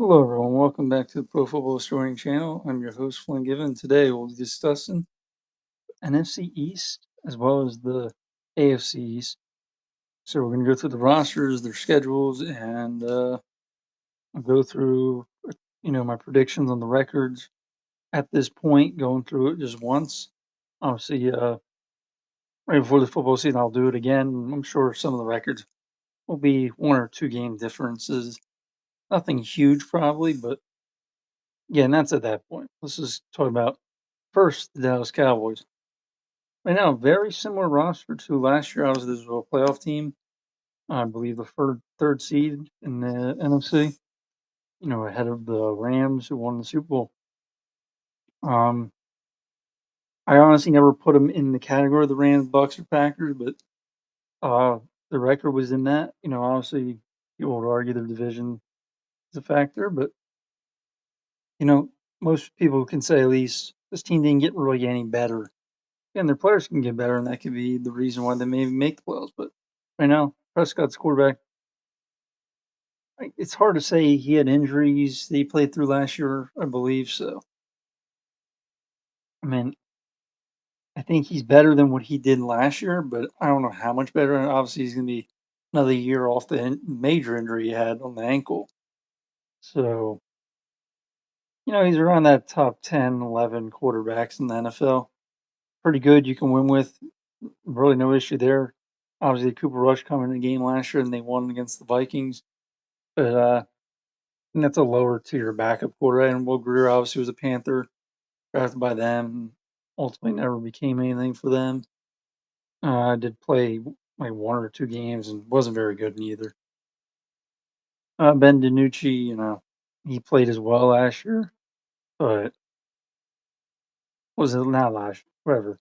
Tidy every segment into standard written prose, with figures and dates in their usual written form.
Hello, everyone. Welcome back to the Pro Football Historian channel. I'm your host, Flynn Given. Today, we'll be discussing NFC East as well as the AFC East. So, we're going to go through the rosters, their schedules, and I'll go through, my predictions on the records at this point, going through it just once. Obviously, right before the football season, I'll do it again. I'm sure some of the records will be one or two game differences. Nothing huge, probably, but yeah, and that's at that point. Let's just talk about first, the Dallas Cowboys. Right now, very similar roster to last year. Obviously, this was a playoff team. I believe the third seed in the NFC. Ahead of the Rams who won the Super Bowl. Um, I honestly never put them in the category of the Rams, Bucks, or Packers, but the record was in that. Obviously, people would argue their division is a factor, but you know, most people can say at least this team didn't get really any better. And their players can get better, and that could be the reason why they maybe make the playoffs. But right now, Prescott's quarterback. It's hard to say. He had injuries that he played through last year, I believe. So, I mean, I think he's better than what he did last year, but I don't know how much better. And obviously, he's going to be another year off the major injury he had on the ankle. So, he's around that top 10, 11 quarterbacks in the NFL. Pretty good. You can win with. Really no issue there. Obviously, Cooper Rush coming in the game last year and they won against the Vikings. But and that's a lower tier backup quarterback. And Will Greer obviously was a Panther drafted by them. Ultimately, never became anything for them. Did play like one or two games and wasn't very good in either. Ben DiNucci, he played as well last year, but was it not last year? Whatever.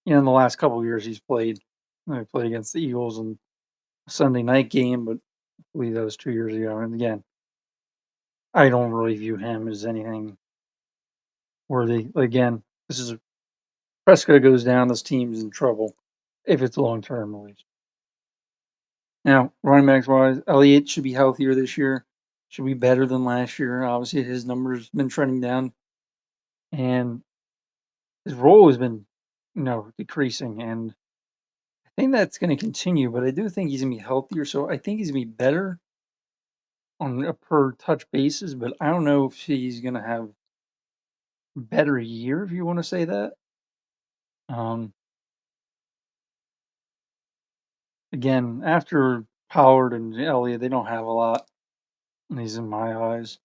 In the last couple of years he's played. He played against the Eagles in a Sunday night game, but I believe that was 2 years ago. And again, I don't really view him as anything worthy. Again, this is Prescott goes down, this team's in trouble if it's long term at least. Now, running backs wise, Elliott should be healthier this year. Should be better than last year. Obviously, his numbers been trending down, and his role has been, decreasing. And I think that's going to continue. But I do think he's going to be healthier, so I think he's going to be better on a per touch basis. But I don't know if he's going to have a better year, if you want to say that. Um, Again, after Pollard and Elliott, they don't have a lot, at least in my eyes.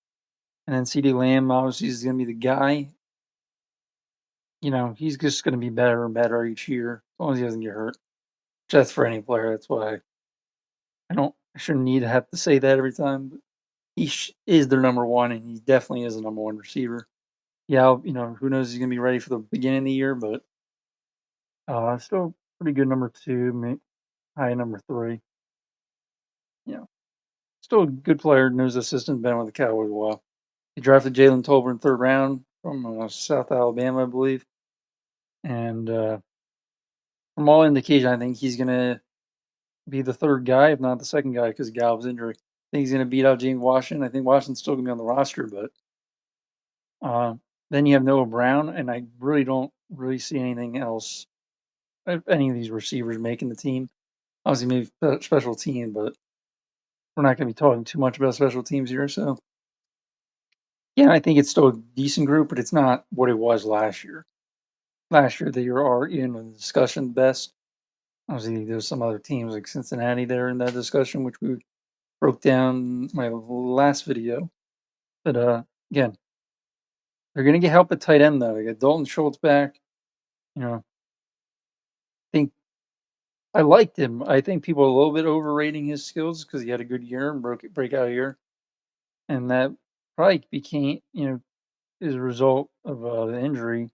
And then CD Lamb obviously is going to be the guy. He's just going to be better and better each year as long as he doesn't get hurt. That's for any player. That's why I shouldn't need to have to say that every time. But he is their number one, and he definitely is the number one receiver. Yeah, who knows? He's going to be ready for the beginning of the year, but still pretty good number two, high number three. Still a good player. Knows the system's been with the Cowboys a while. He drafted Jalen Tolbert in third round from South Alabama, I believe. And from all indication, I think he's going to be the third guy, if not the second guy, because of Gallup's injury. I think he's going to beat out James Washington. I think Washington's still going to be on the roster, but uh, then you have Noah Brown, and I really don't really see anything else, any of these receivers making the team. Obviously, maybe special team, but we're not going to be talking too much about special teams here. So, yeah, I think it's still a decent group, but it's not what it was last year. Last year, they were in the discussion best. Obviously, there's some other teams like Cincinnati there in that discussion, which we broke down in my last video. But again, they're going to get help at tight end though. They got Dalton Schultz back. I think I liked him. I think people are a little bit overrating his skills because he had a good year and breakout year, and that probably became as a result of the injury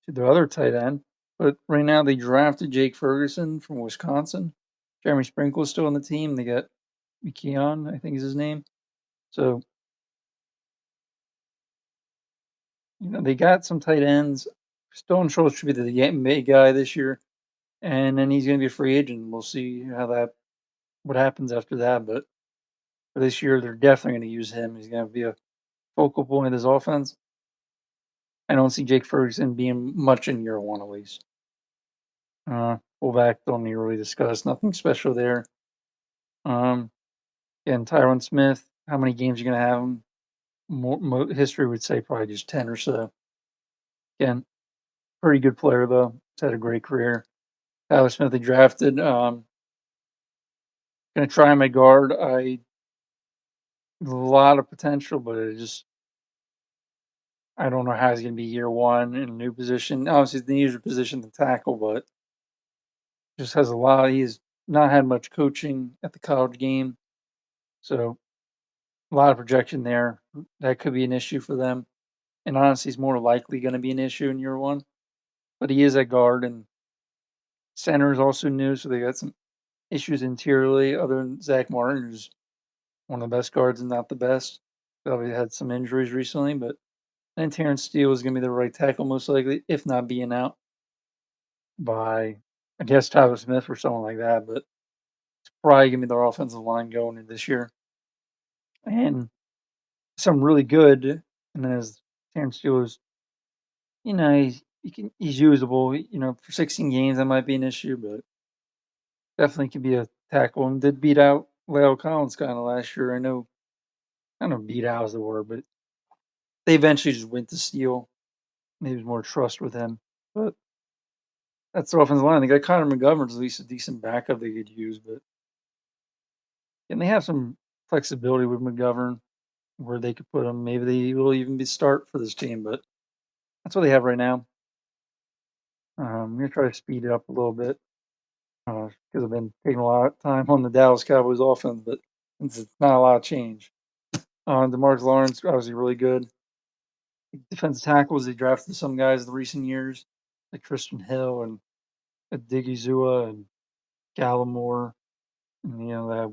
to the other tight end. But right now they drafted Jake Ferguson from Wisconsin. Jeremy Sprinkle is still on the team. They got McKeon, I think is his name. So they got some tight ends. Stone Schultz should be the main guy this year, and then he's going to be a free agent. We'll see what happens after that. But For this year, they're definitely gonna use him. He's gonna be a focal point of this offense. I don't see Jake Ferguson being much in year one at least. Fullback don't need to really discuss. Nothing special there. Um, Again, Tyron Smith. How many games you gonna have him? History would say probably just 10 or so. Again, pretty good player though. He's had a great career. Tyler Smith they drafted. Gonna try my guard. A lot of potential, but I don't know how he's gonna be year one in a new position. Obviously, the usual position to tackle, but just has a lot. He's not had much coaching at the college game, so a lot of projection there. That could be an issue for them. And honestly, he's more likely going to be an issue in year one. But he is at guard, and center is also new, so they got some issues interiorly. Other than Zach Martin, who's one of the best guards and not the best. Probably had some injuries recently, but then Terrence Steele is going to be the right tackle most likely, if not being out by, I guess, Tyler Smith or someone like that. But it's probably going to be their offensive line going into this year. And some really good. And then as Terrence Steele is, he's usable. For 16 games that might be an issue, but definitely could be a tackle. And did beat out Leo Collins kind of last year. I don't know, beat out is the word, but they eventually just went to Steele. Maybe there's more trust with him, but that's the offensive line. They got Connor McGovern's at least a decent backup they could use, but and they have some flexibility with McGovern where they could put him. Maybe they will even be start for this team, but that's what they have right now. I'm gonna try to speed it up a little bit because I've been taking a lot of time on the Dallas Cowboys offense, but it's not a lot of change. DeMarcus Lawrence obviously really good. Defensive tackles they drafted some guys in the recent years, like Christian Hill and Digizua and Gallimore. And, they have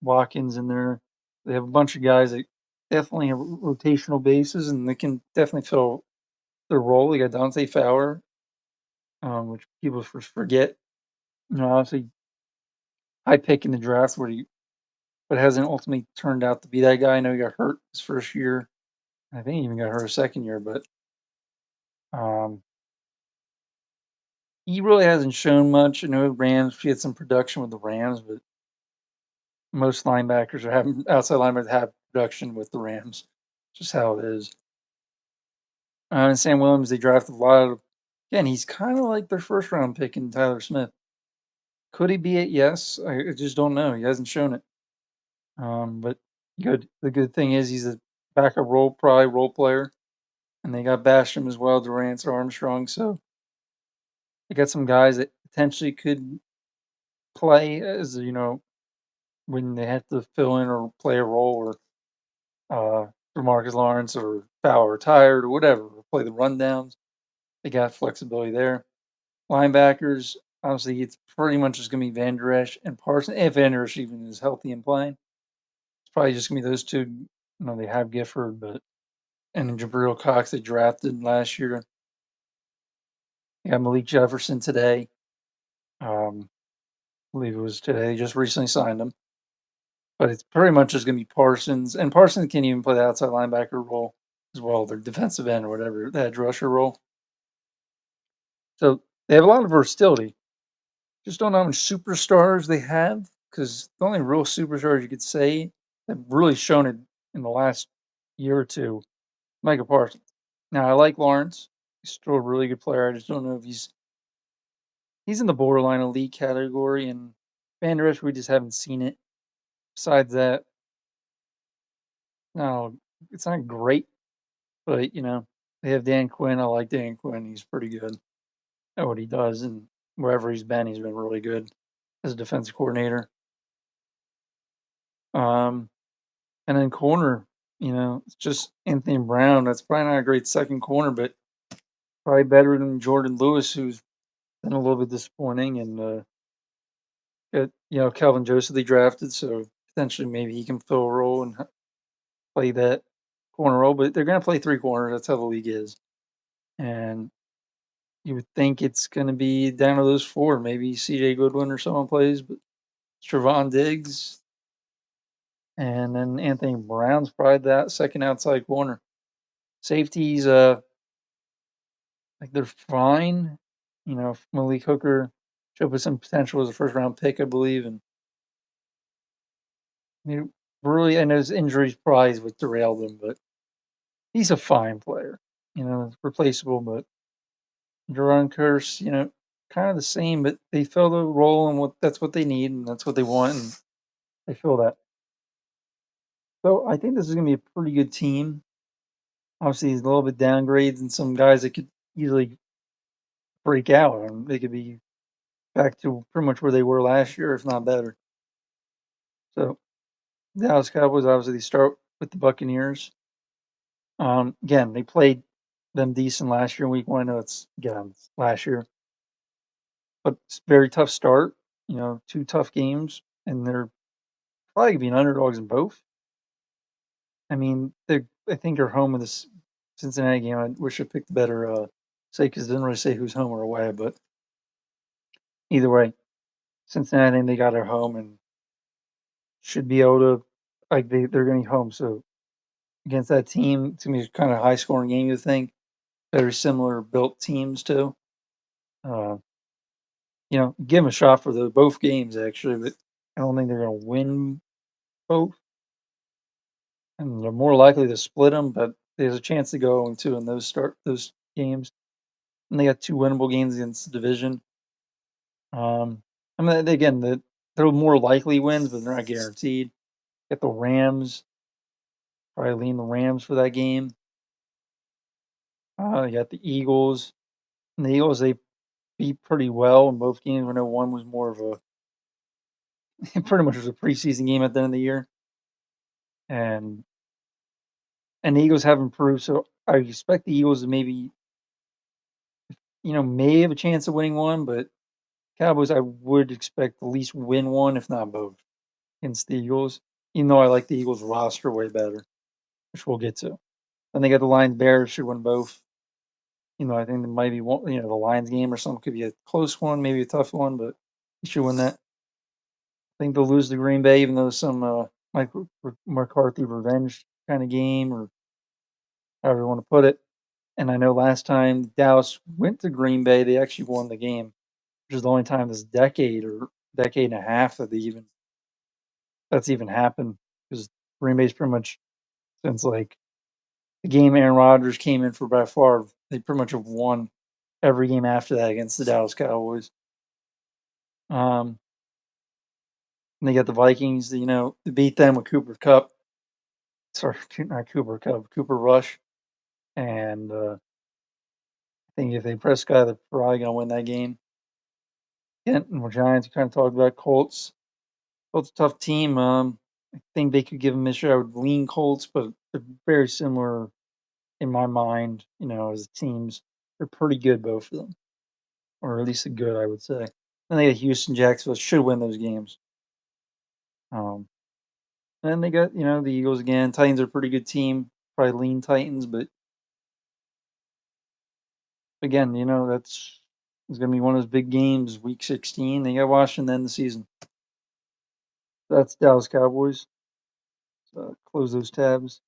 Watkins in there. They have a bunch of guys that definitely have rotational bases, and they can definitely fill their role. They got Dante Fowler, which people forget. Obviously, high pick in the draft, but hasn't ultimately turned out to be that guy. I know he got hurt his first year. I think he even got hurt his second year, but um, he really hasn't shown much. I know Rams, he had some production with the Rams, but most linebackers are having outside linebackers have production with the Rams. Just how it is. And Sam Williams, they drafted a lot of. Again, he's kind of like their first round pick in Tyler Smith. Could he be it? Yes. I just don't know. He hasn't shown it. But good. The good thing is he's a backup probably role player, and they got Basham as well, Durant, Armstrong. So they got some guys that potentially could play as when they have to fill in or play a role, or Marcus Lawrence or Fowler retired or whatever, or play the rundowns. They got flexibility there. Linebackers, obviously, it's pretty much just going to be Van Der Esch and Parsons. If Van Der Esch even is healthy and playing, it's probably just going to be those two. They have Gifford, but and then Jabril Cox they drafted last year. They got Malik Jefferson today. I believe it was today. They just recently signed him. But it's pretty much just going to be Parsons. And Parsons can even play the outside linebacker role as well, their defensive end or whatever, the edge rusher role. So they have a lot of versatility. Just don't know how many superstars they have because the only real superstars you could say have really shown it in the last year or two, Micah Parsons. Now I like Lawrence; he's still a really good player. I just don't know if he's in the borderline elite category. And Van Der Esch, we just haven't seen it. Besides that, no, it's not great, but they have Dan Quinn. I like Dan Quinn; he's pretty good at what he does, and wherever he's been really good as a defensive coordinator. Um, And then corner, it's just Anthony Brown. That's probably not a great second corner, but probably better than Jordan Lewis, who's been a little bit disappointing. And Calvin Joseph they drafted, so potentially maybe he can fill a role and play that corner role. But they're going to play three corners. That's how the league is. And you would think it's going to be down to those four. Maybe C.J. Goodwin or someone plays, but Trevon Diggs. And then Anthony Brown's probably that second outside corner. Safeties, like they're fine. Malik Hooker showed us some potential as a first round pick, I believe. And really, I know his injuries probably would derail them, but he's a fine player. Replaceable, but Jerron Curse, kind of the same, but they fill the role and that's what they need and that's what they want, and they feel that. So I think this is gonna be a pretty good team. Obviously, he's a little bit downgrades and some guys that could easily break out and they could be back to pretty much where they were last year, if not better. So Dallas Cowboys obviously they start with the Buccaneers. Again, they played them decent last year in week 1. I know it's last year, but it's a very tough start. 2 tough games, and they're probably gonna be underdogs in both. I mean, I think they're home in this Cincinnati game. I wish I picked a better say because it didn't really say who's home or away, but either way, Cincinnati, I think they got their home and should be able to like they're going to be home. So against that team, it's gonna be kind of high scoring game. You think very similar built teams too. Uh, give them a shot for the both games actually, but I don't think they're going to win both, and they're more likely to split them. But there's a chance to go 0-2 in those games, and they got 2 winnable games against the division. I mean, again, they're more likely wins, but they're not guaranteed. Get the Rams, probably lean the Rams for that game. You got the Eagles, and the Eagles they beat pretty well in both games. I know one was more of a pretty much was a preseason game at the end of the year, and the Eagles have improved. So I expect the Eagles to maybe may have a chance of winning one, but Cowboys I would expect at least win one, if not both, against the Eagles. Even though I like the Eagles roster way better, which we'll get to. Then they got the Lions Bears should win both. I think there might be one, the Lions game or something could be a close one, maybe a tough one, but you should win that. I think they'll lose to Green Bay, even though some Mike McCarthy revenge kind of game or however you want to put it. And I know last time Dallas went to Green Bay, they actually won the game, which is the only time this decade or decade and a half that's even happened because Green Bay's pretty much since like the game Aaron Rodgers came in for by far, they pretty much have won every game after that against the Dallas Cowboys. Um, and they got the Vikings, they beat them with Cooper Cup. Sorry, not Cooper Cup, Cooper Rush. And I think if they press guy, they're probably going to win that game. And Giants, we kind of talked about Colts. Colts a tough team. I think they could give them a shot. I would lean Colts, but they're very similar in my mind, as teams. They're pretty good, both of them, or at least good, I would say. And they got Houston, Jacksonville should win those games. Um, and they got the Eagles again. Titans are a pretty good team. Probably lean Titans, but again, that's it's gonna be one of those big games, Week 16. They got Washington to end the season. That's Dallas Cowboys. So close those tabs.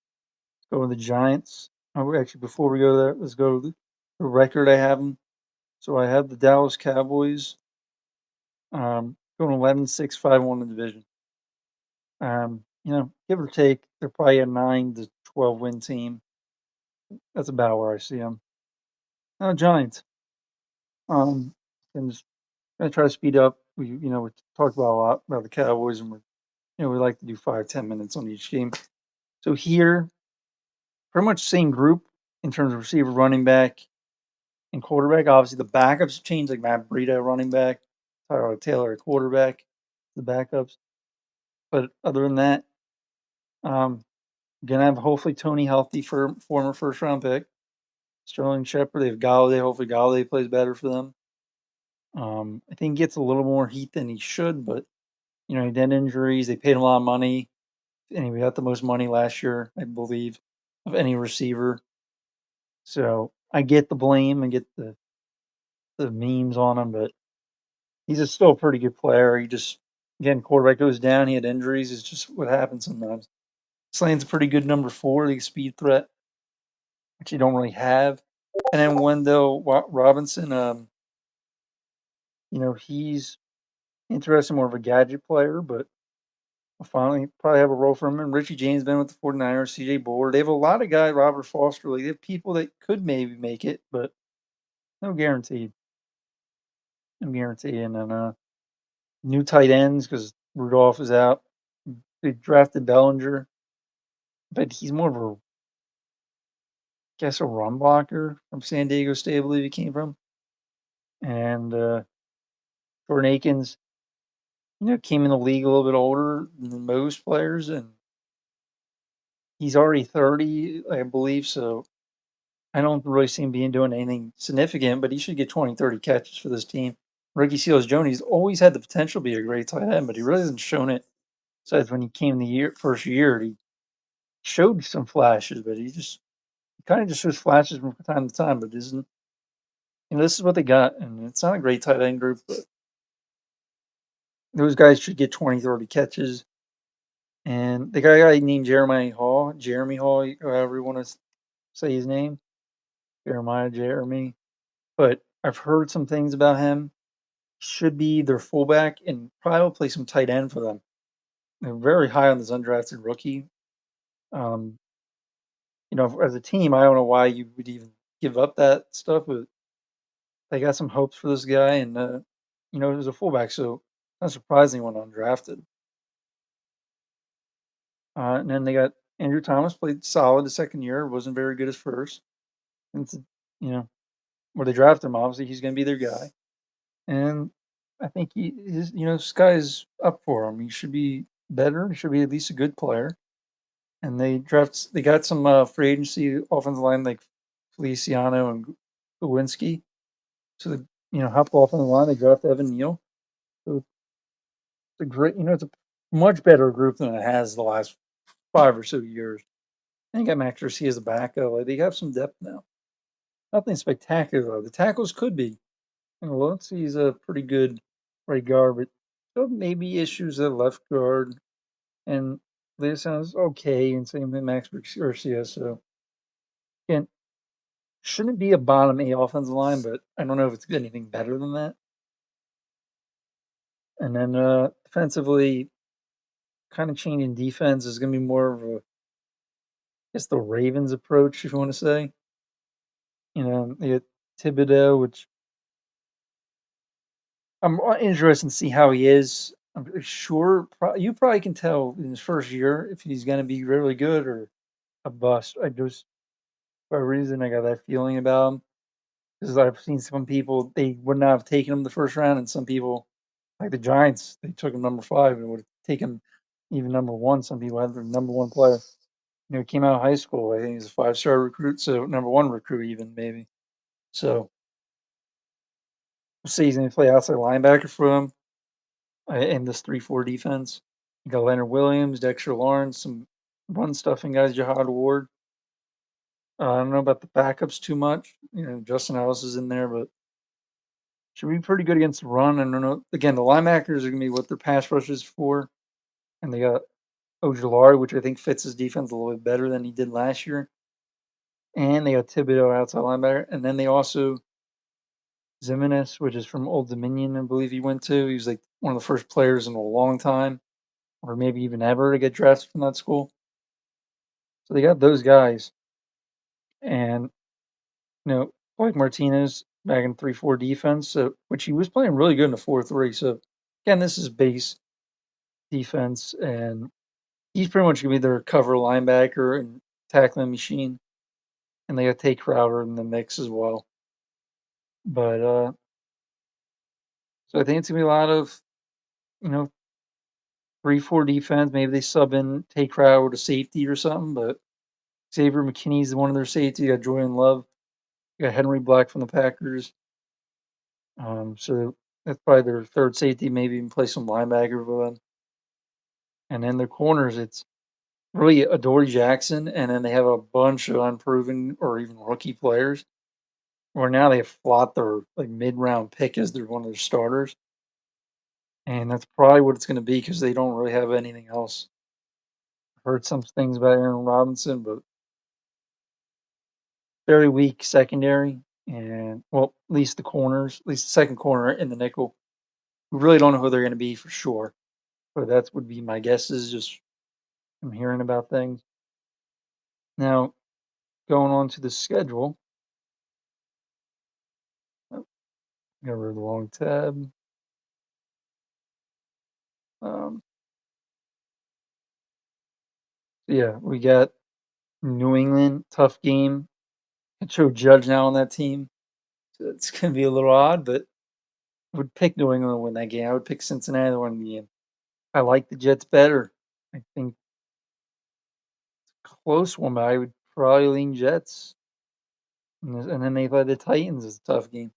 Let's go to the Giants. Oh, actually, before we go there, let's go to the record I have them. So I have the Dallas Cowboys going 11-6-5-1 in the division. Give or take, they're probably a 9 to 12 win team. That's about where I see them. Now, Giants. And just gonna try to speed up. We talked about a lot about the Cowboys, and we like to do 5-10 minutes on each game. So here, pretty much same group in terms of receiver, running back, and quarterback. Obviously, the backups changed, like Matt Breida, running back, Tyrod Taylor, at quarterback, the backups. But other than that, gonna have hopefully Tony healthy for former first round pick. Sterling Shepard, they have Galladay. Hopefully Galladay plays better for them. I think he gets a little more heat than he should, but he had injuries. They paid him a lot of money, and he got the most money last year, I believe, of any receiver. So I get the blame and get the memes on him, but he's still a pretty good player. He just Again, quarterback goes down, he had injuries, it's just what happens sometimes. Slane's a pretty good number 4, the speed threat, which you don't really have. And then Wendell Robinson, he's interesting, more of a gadget player, but will finally probably have a role for him. And Richie James been with the 49ers, CJ Board. They have a lot of guys, Robert Foster. Like, they have people that could maybe make it, but no guarantee. No guarantee. And then new tight ends because Rudolph is out. They drafted Bellinger, but he's more of a, guess, a run blocker from San Diego State, I believe he came from. And Jordan Akins, came in the league a little bit older than most players, and he's already 30, I believe. So I don't really see him being doing anything significant, but he should get 20, 30 catches for this team. Ricky Seals Jones, he's always had the potential to be a great tight end, but he really hasn't shown it. Besides when he came first year, he showed some flashes, but he kind of just shows flashes from time to time, but isn't. This is what they got, and it's not a great tight end group, but those guys should get 20, 30 catches. And the guy named Jeremy Hall, however you want to say his name, Jeremy. But I've heard some things about him. Should be their fullback and probably will play some tight end for them. They're very high on this undrafted rookie. Um, as a team, I don't know why you would even give up that stuff, but they got some hopes for this guy, and he was a fullback, so not surprising when undrafted. And then they got Andrew Thomas, played solid the second year, wasn't very good as first. And you know, where they drafted him, obviously he's going to be their guy. And I think sky's up for him. He should be better. He should be at least a good player. And they got some free agency offensive line like Feliciano and Lewinsky. So help the offensive line. They drafted Evan Neal. So it's a great, it's a much better group than it has the last 5 or so years. I think got Max Garcia as a backup. Like, they have some depth now. Nothing spectacular though. The tackles could be. He's a pretty good right guard, but still maybe issues at left guard. And this sounds okay, and same with Max Garcia. So again, shouldn't be a bottom A offensive line, but I don't know if it's anything better than that. And then defensively, kind of changing defense is going to be more of a, I guess, the Ravens approach, if you want to say. They get Thibodeau, which I'm interested to see how he is. I'm sure you probably can tell in his first year if he's going to be really good or a bust. I just, for a reason, I got that feeling about him because I've seen some people they would not have taken him the first round, and some people, like the Giants, they took him number 5 and would have taken even number 1. Some people had their number 1 player. He came out of high school. I think he's a 5-star recruit, so number 1 recruit even maybe. So we'll see. He's going to play outside linebacker for them in this 3-4 defense. You got Leonard Williams, Dexter Lawrence, some run stuffing guys, Jihad Ward. I don't know about the backups too much. Justin Ellis is in there, but should be pretty good against the run. I don't know. Again, the linebackers are going to be what their pass rush is for. And they got Ojulari, which I think fits his defense a little bit better than he did last year. And they got Thibodeau outside linebacker. And then they also, Zimenez, which is from Old Dominion, I believe he went to. He was like one of the first players in a long time, or maybe even ever, to get drafted from that school. So they got those guys. And, Blake Martinez back in 3-4 defense, which he was playing really good in the 4-3. So, again, this is base defense, and he's pretty much going to be their cover linebacker and tackling machine. And they got Tate Crowder in the mix as well. But so I think it's gonna be a lot of, you know, 3-4 defense. Maybe they sub in Tate Crowder to safety or something. But Xavier McKinney's one of their safety. You got Jordan Love. You got Henry Black from the Packers. So that's probably their third safety. Maybe even play some linebacker for them. And then their corners, it's really Adoree Jackson, and then they have a bunch of unproven or even rookie players. Or now they have Flott, their like mid-round pick, as their one of their starters. and that's probably what it's going to be because they don't really have anything else. Heard some things about Aaron Robinson, but very weak secondary, and well, at least the corners, at least the second corner in the nickel. We really don't know who they're going to be for sure, but that would be my guess. Is just I'm hearing about things now. Going on to the schedule. Oh, got rid of the wrong tab. Um, so yeah, we got New England, tough game. I Joe Judge now on that team. So it's gonna be a little odd, but I would pick New England to win that game. I would pick Cincinnati to win the game. I like the Jets better. I think close one, but I would probably lean Jets. And then they play the Titans. It's a tough game.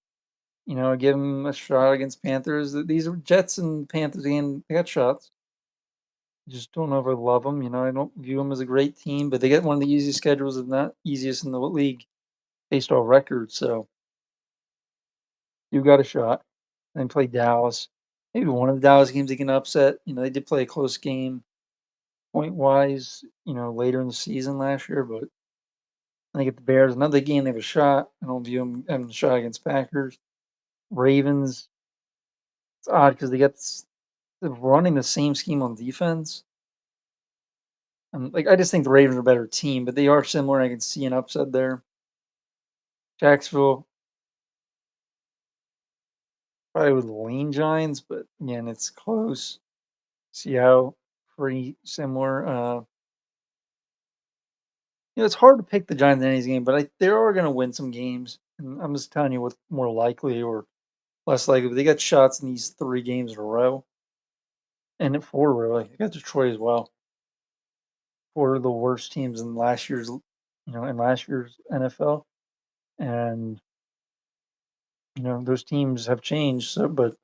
Give them a shot against Panthers. These are Jets and Panthers again. They got shots. Just don't know if I love them. I don't view them as a great team, but they get one of the easiest schedules, if not easiest in the league, based off record. So you got a shot. Then play Dallas. Maybe one of the Dallas games they can upset. They did play a close game point wise, later in the season last year, but I think if the Bears, another game they have a shot. I don't view them having a shot against Packers. Ravens, it's odd because they're running the same scheme on defense. I just think the Ravens are a better team, but they are similar. I can see an upset there. Jacksonville, probably with lean Giants, but again, it's close. Seattle, pretty similar. It's hard to pick the Giants in any game, but they are going to win some games. And I'm just telling you what's more likely or less likely. But they got shots in these 3 games in a row, and at 4 really. They got Detroit as well. 4 of the worst teams in last year's NFL, and those teams have changed. So, but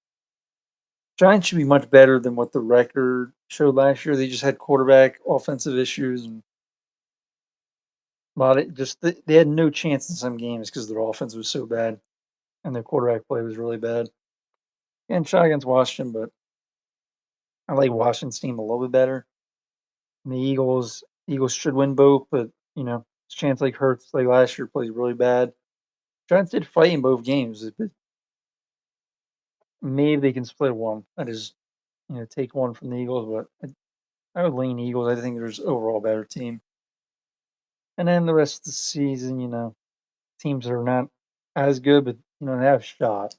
Giants should be much better than what the record showed last year. They just had quarterback offensive issues and a lot of just they had no chance in some games because their offense was so bad and their quarterback play was really bad. And shot against Washington, but I like Washington's team a little bit better. And the Eagles should win both, but it's chance like Hurts like last year plays really bad. Giants did fight in both games, but maybe they can split one. I just take one from the Eagles, but I would lean Eagles. I think there's overall better team. And then the rest of the season, teams that are not as good, but they have shot.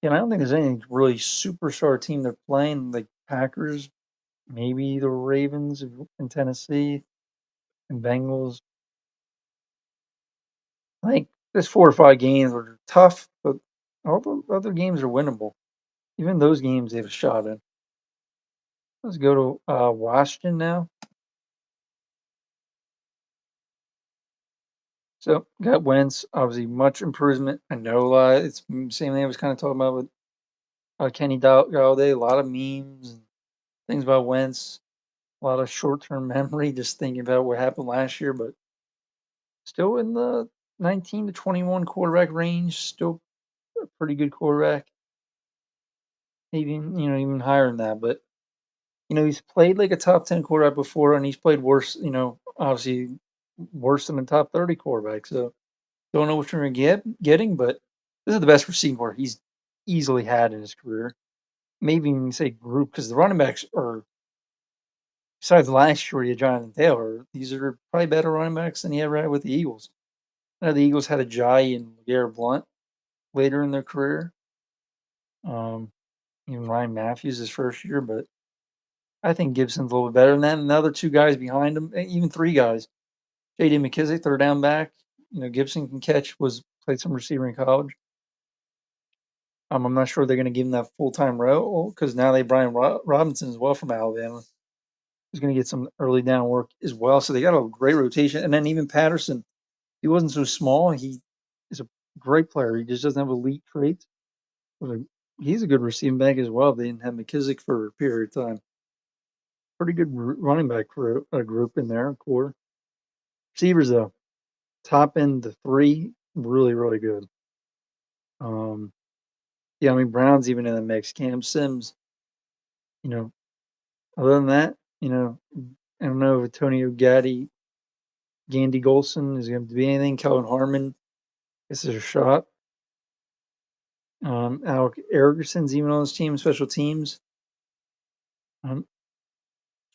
And I don't think there's any really superstar team they're playing, like Packers, maybe the Ravens in Tennessee and Bengals. I think there's 4 or 5 games are tough, but all the other games are winnable. Even those games they have a shot in. Let's go to Washington now. So got Wentz, obviously much improvement. I know it's the same thing I was kind of talking about with Kenny Galladay. A lot of memes and things about Wentz. A lot of short-term memory, just thinking about what happened last year, but still in the 19 to 21 quarterback range. Still a pretty good quarterback. Maybe even higher than that, but he's played like a top 10 quarterback before, and he's played worse. Obviously worse than a top 30 quarterback. So don't know what you're getting, but this is the best receiving core he's easily had in his career. Maybe even say group because the running backs are besides last year, you had Jonathan Taylor. These are probably better running backs than he ever had with the Eagles. I know the Eagles had a Jai and Garrett Blunt later in their career. Um, Even Ryan Matthews his first year, but I think Gibson's a little bit better than that. And the other 2 guys behind him, even 3 guys. J.D. McKissick, third down back. Gibson can catch. Played some receiver in college. I'm not sure they're going to give him that full time role because now they Brian Robinson as well from Alabama. He's going to get some early down work as well. So they got a great rotation. And then even Patterson, he wasn't so small. He is a great player. He just doesn't have elite traits. But he's a good receiving back as well. They didn't have McKissick for a period of time. Pretty good running back group in there, core. Receivers, though, top end the 3, really, really good. Um, Yeah, I mean, Brown's even in the mix. Cam Sims, you know, other than that, I don't know if Antonio Gandy Golson is going to be anything. Kelvin Harmon, this is a shot. Alec Erickson's even on this team, special teams. Um,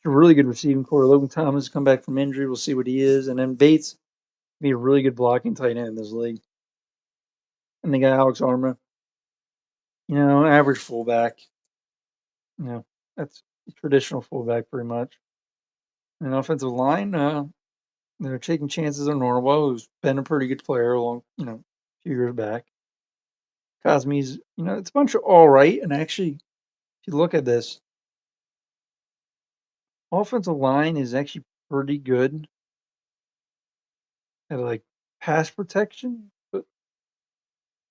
a really good receiving core. Logan Thomas come back from injury. We'll see what he is. And then Bates be a really good blocking tight end in this league. And they got Alex Arma, average fullback. That's a traditional fullback pretty much. And offensive line, they're taking chances on Norwell, who's been a pretty good player a few years back. Cosme's, it's a bunch of all right. And actually, if you look at this, offensive line is actually pretty good at like pass protection, but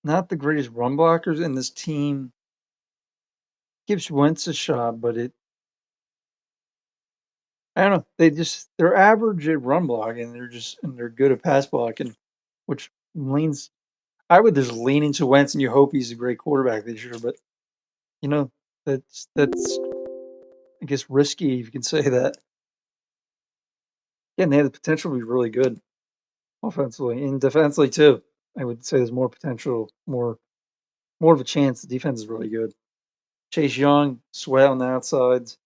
not the greatest run blockers. And this team gives Wentz a shot, but I don't know. They're average at run blocking. They're good at pass blocking, which leans. I would just lean into Wentz and you hope he's a great quarterback this year. But you know that's I guess risky if you can say that. Yeah, and they have the potential to be really good offensively and defensively too. I would say there's more potential, more of a chance. The defense is really good. Chase Young, Sweat on the outsides.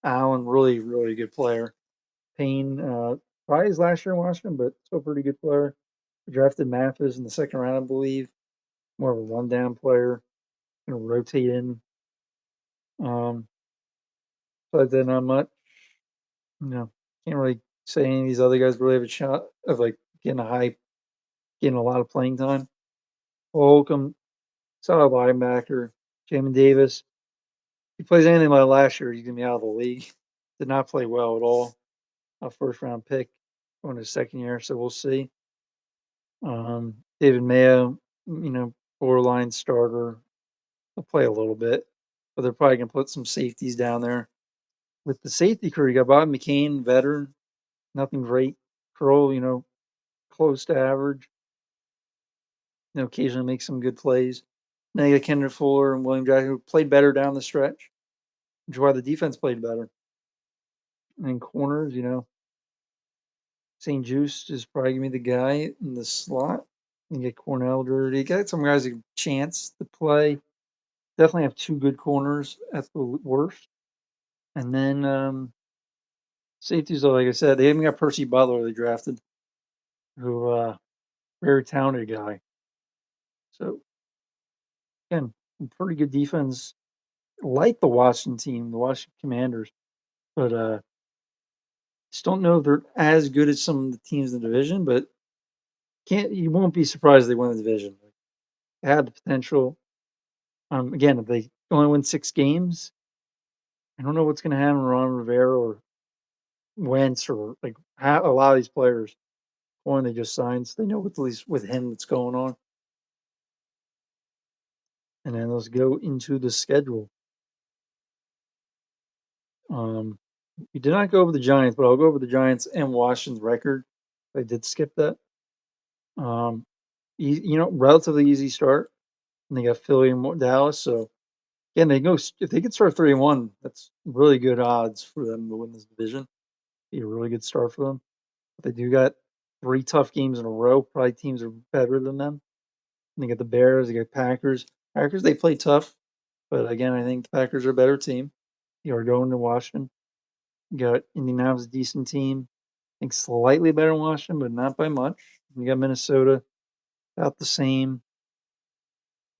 Allen, really, really good player. Payne, probably his last year in Washington, but still a pretty good player. We drafted Mathis in the second round, I believe. More of a rundown player. Gonna rotate in. Um, but then not much. Can't really say any of these other guys really have a shot of like getting a lot of playing time. Holcomb, solid linebacker. Jamin Davis. If he plays anything like last year, he's gonna be out of the league. Did not play well at all. A first round pick going his second year, so we'll see. David Mayo, borderline starter. He'll play a little bit, but they're probably gonna put some safeties down there. With the safety crew, you got Bob McCain, veteran, nothing great. Curl, close to average. Occasionally make some good plays. Now you got Kendrick Fuller and William Jackson who played better down the stretch, which is why the defense played better. And corners, St. Juice is probably gonna be the guy in the slot. You get Cornell Dirty. You got some guys a chance to play. Definitely have two good corners at the worst. And then safeties, like I said, they even got Percy Butler they drafted, who very talented guy. So again, pretty good defense, like the Washington team, the Washington Commanders, but just don't know if they're as good as some of the teams in the division. But you won't be surprised if they win the division. They had the potential. Again, if they only win 6 games, I don't know what's going to happen with Ron Rivera or Wentz or like a lot of these players. One they just signed, so they know at least with him what's going on. And then let's go into the schedule. We did not go over the Giants, but I'll go over the Giants and Washington's record. I did skip that. Um, relatively easy start. And they got Philly and Dallas. So again, if they could start 3-1, that's really good odds for them to win this division. Be a really good start for them. But they do got 3 tough games in a row. Probably teams are better than them. And they got the Bears, they got Packers. Packers, they play tough. But again, I think the Packers are a better team. You are going to Washington. You got Indianapolis, a decent team. I think slightly better than Washington, but not by much. You got Minnesota, about the same.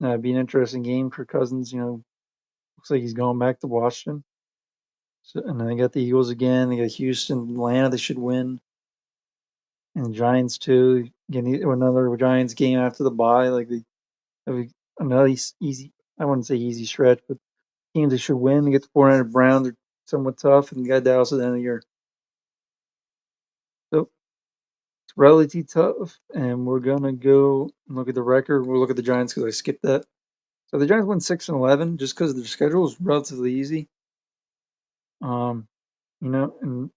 Be an interesting game. Kirk Cousins, looks like he's going back to Washington. So, and then they got the Eagles again. They got Houston, Atlanta. They should win. And the Giants too. Again, another Giants game after the bye. Like another easy. I wouldn't say easy stretch, but teams they should win. They get the 400 Browns. They're somewhat tough, and you got Dallas at the end of the year. So it's relatively tough, and we're gonna go and look at the record. We'll look at the Giants because I skipped that. So the Giants won 6-11 just because their schedule is relatively easy. And the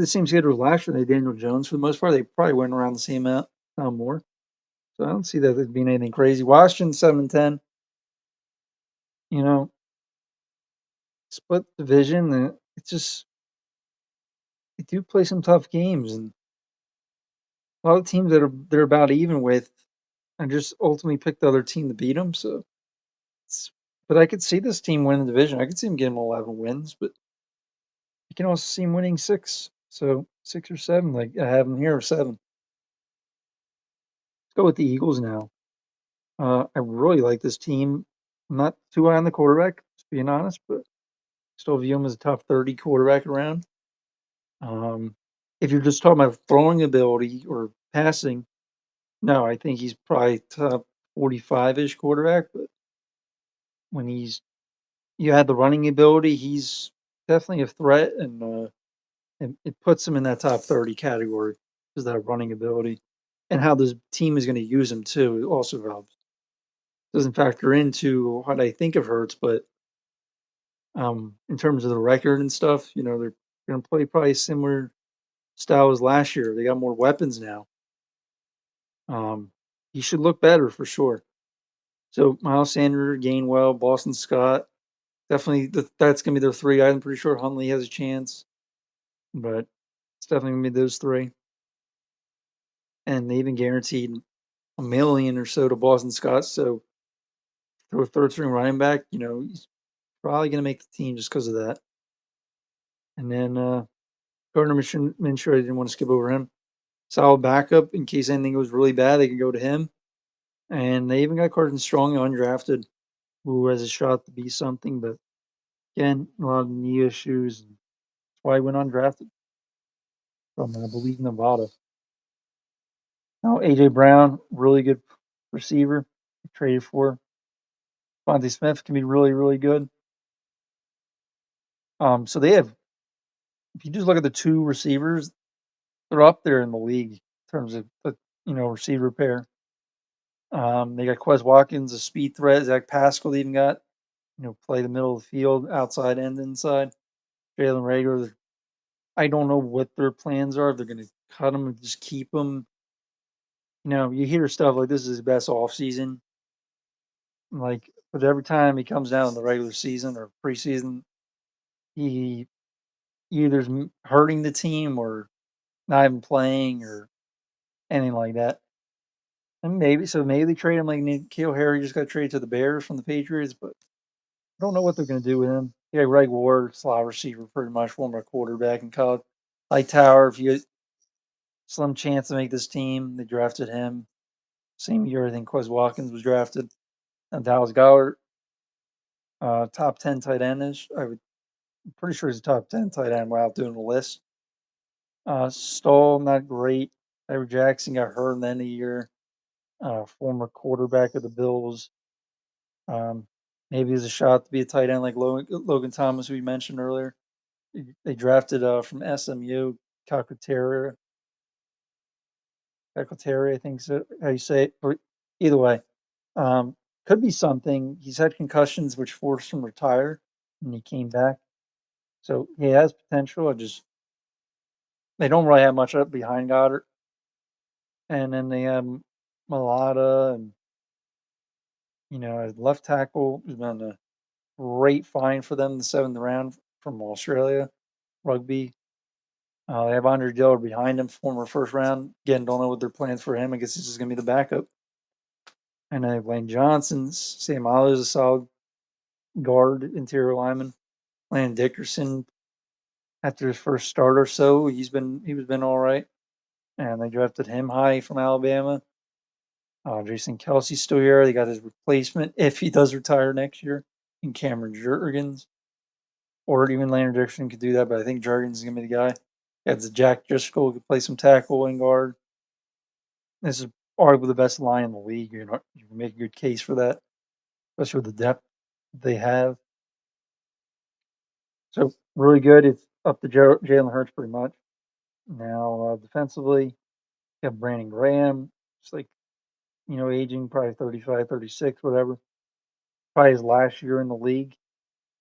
same schedule last year. They had Daniel Jones for the most part. They probably went around the same amount, more. So I don't see that as being anything crazy. Washington 7-10. you know, split division, and it's just they do play some tough games, and a lot of teams that they're about even with, and just ultimately pick the other team to beat them. So, but I could see this team win the division. I could see them getting 11 wins, but you can also see them winning six. So 6 or 7, like I have them here, 7. Let's go with the Eagles now. I really like this team. I'm not too high on the quarterback, to being honest, but still view him as a top 30 quarterback around. Um, if you're just talking about throwing ability or passing, no, I think he's probably top 45-ish quarterback. But when you had the running ability, he's definitely a threat, and it puts him in that top 30 category is that running ability, and how this team is going to use him too. It also helps. Doesn't factor into what I think of Hurts, but in terms of the record and stuff, they're going to play probably similar style as last year. They got more weapons now. Um, he should look better for sure. So Miles Sanders, Gainwell, Boston Scott, definitely that's gonna be their three. I'm pretty sure Huntley has a chance, but it's definitely gonna be those three. And they even guaranteed 1 million or so to Boston Scott. So through a third string running back, he's probably gonna make the team just because of that. And then Gardner Minshew, I didn't want to skip over him. Solid backup in case anything goes really bad, they can go to him. And they even got Carson Strong undrafted, who has a shot to be something, but again, a lot of knee issues. That's why he went undrafted from, I believe, Nevada. Now, AJ Brown, really good receiver, traded for. Fonte Smith can be really, really good. So they have, if you just look at the two receivers, they're up there in the league in terms of the receiver pair. They got Quez Watkins, a speed threat. Zach Pascal even got play the middle of the field, outside and inside. Jalen Rager, I don't know what their plans are. If they're going to cut him and just keep him. You hear stuff like this is his best offseason. Like, but every time he comes down in the regular season or preseason, he either is hurting the team or not even playing or anything like that. And maybe they trade him like N'Keal Harry just got traded to the Bears from the Patriots, but I don't know what they're going to do with him. Yeah, Greg Ward, slot receiver, pretty much former quarterback in college. Hightower, if you had slim chance to make this team, they drafted him. Same year, I think Quez Watkins was drafted. And Dallas Goddard, top 10 tight endish. I'm pretty sure he's a top 10 tight end without doing the list. Stoll, not great. Edward Jackson got hurt in the end of the year. Former quarterback of the Bills. Um, maybe he's a shot to be a tight end like Logan Thomas, we mentioned earlier. They drafted from SMU, Calcaterra. Calcaterra, I think is how you say it. Or either way, um, could be something. He's had concussions, which forced him to retire, and he came back. So he has potential. They don't really have much up behind Goddard, and then they have Malata, and as left tackle has been a great find for them in the 7th round from Australia rugby. They have Andre Dillard behind him, former first round. Again, don't know what their plans for him. I guess this is going to be the backup. And they have Lane Johnson. Sam Oliver is a solid guard, interior lineman. Landon Dickerson, after his first start or so, he was been all right. And they drafted him high from Alabama. Jason Kelsey's still here. They got his replacement if he does retire next year, in Cameron Jurgens. Or even Landon Dickerson could do that, but I think Jurgens is going to be the guy. It's Jack Driscoll who could play some tackle and guard. This is arguably the best line in the league. You can make a good case for that, especially with the depth they have. So really good. It's up to Jalen Hurts pretty much. Now defensively, you have Brandon Graham. It's like aging, probably 35, 36, whatever. Probably his last year in the league.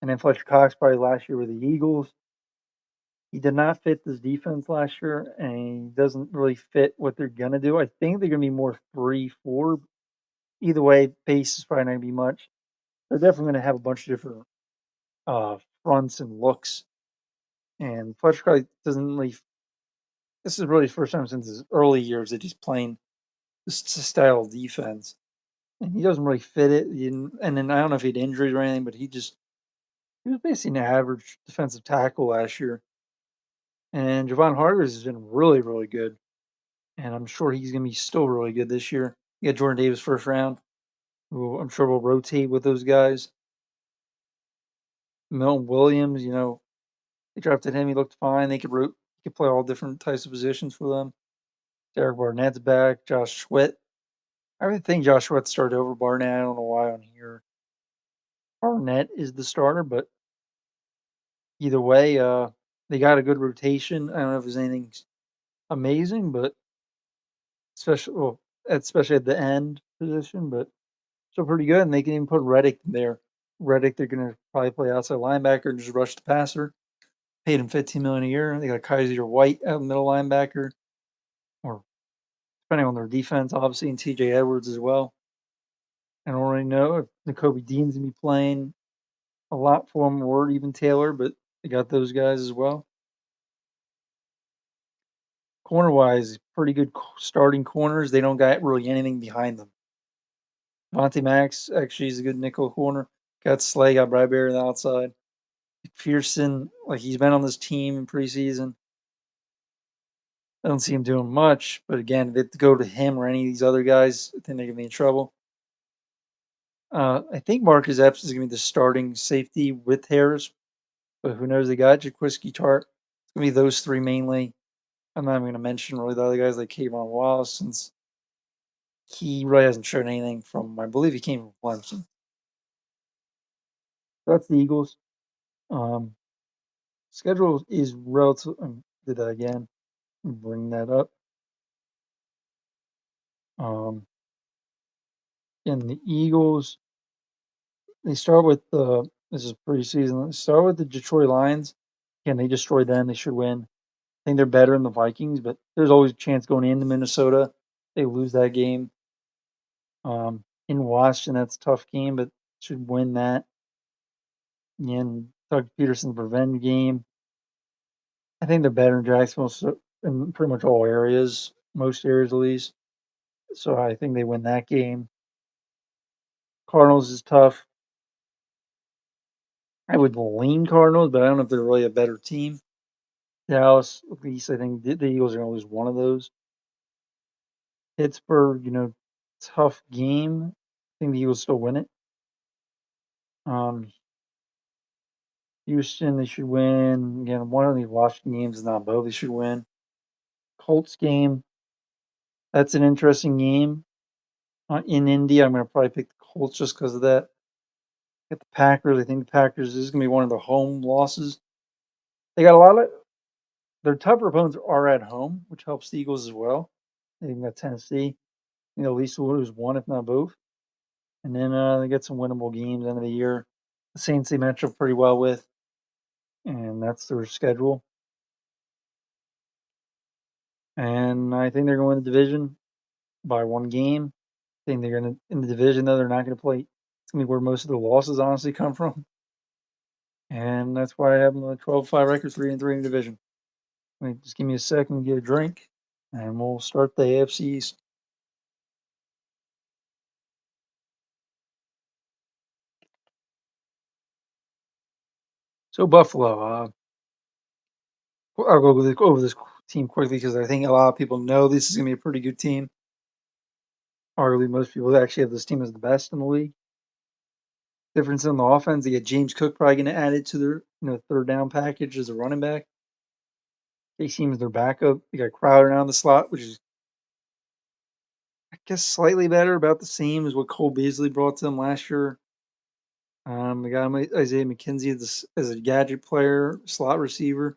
And then Fletcher Cox, probably last year with the Eagles. He did not fit this defense last year, and he doesn't really fit what they're gonna do. I think they're gonna be more 3-4. Either way, pace is probably not gonna be much. they're definitely going to have a bunch of different fronts and looks. And Fletcher Cox doesn't really. This is really the first time since his early years that he's playing this style of defense, and he doesn't really fit it. And then I don't know if he had injuries or anything, but he was basically an average defensive tackle last year. And Javon Hargraves has been really, really good. And I'm sure he's going to be still really good this year. You got Jordan Davis first round, who I'm sure will rotate with those guys. Milton Williams, they drafted him. He looked fine. He could play all different types of positions for them. Derek Barnett's back. Josh Sweat. I would think Josh Sweat started over Barnett. I don't know why on here. Barnett is the starter, but either way, they got a good rotation. I don't know if there's anything amazing, but especially at the end position, but still pretty good. And they can even put Reddick there. Reddick, they're going to probably play outside linebacker and just rush the passer. Paid him 15 million a year. They got Kaiser White out middle linebacker, or depending on their defense, obviously, and TJ Edwards as well. I don't really know if Nakobe Dean's gonna be playing a lot for them or even Taylor, but they got those guys as well. Corner wise, pretty good starting corners. They don't got really anything behind them. Monte Max actually is a good nickel corner. Got Slay, got Bradbury on the outside. Pearson, like he's been on this team in preseason. I don't see him doing much, but again, if they go to him or any of these other guys, I think they're gonna be in trouble. I think Marcus Epps is gonna be the starting safety with Harris, but who knows? They got Jaquiski Tart. It's gonna be those three mainly. I'm not even gonna mention really the other guys like Kayvon Wallace since he really hasn't shown anything from. I believe he came from Clemson. That's the Eagles. Um, Schedule is relative. Did that again? Bring that up. Um, in the Eagles, they start with the. This is preseason. They start with the Detroit Lions. Can they destroy them? They should win. I think they're better than the Vikings, but there's always a chance going into Minnesota. They lose that game. In Washington, that's a tough game, but should win that. And Doug Peterson's revenge game. I think they're better in Jacksonville in pretty much all areas, most areas at least. So I think they win that game. Cardinals is tough. I would lean Cardinals, but I don't know if they're really a better team. Dallas, at least I think the Eagles are going to lose one of those. Pittsburgh, tough game. I think the Eagles still win it. Um, Houston, they should win. Again, one of these Washington games is not both. They should win. Colts game, that's an interesting game. In Indy, I'm going to probably pick the Colts just because of that. Get the Packers. I think the Packers is going to be one of the home losses. They got a lot of their tougher opponents are at home, which helps the Eagles as well. They even got Tennessee. At least we'll lose one, if not both. And then they get some winnable games end of the year. The Saints they match up pretty well with, and that's their schedule. And I think they're going to win the division by one game. I think they're going to in the division though. They're not going to play. It's going to be where most of the losses honestly come from, and that's why I have them on a 12-5 record, 3-3 in the division. Just give me a second to get a drink, and we'll start the AFC East. So Buffalo, I'll go over this team quickly because I think a lot of people know this is going to be a pretty good team. Arguably, most people actually have this team as the best in the league. Difference in the offense, they get James Cook probably going to add it to their third down package as a running back. They seem as their backup. They got Crowder now in the slot, which is I guess slightly better, about the same as what Cole Beasley brought to them last year. They got Isaiah McKenzie as a gadget player, slot receiver.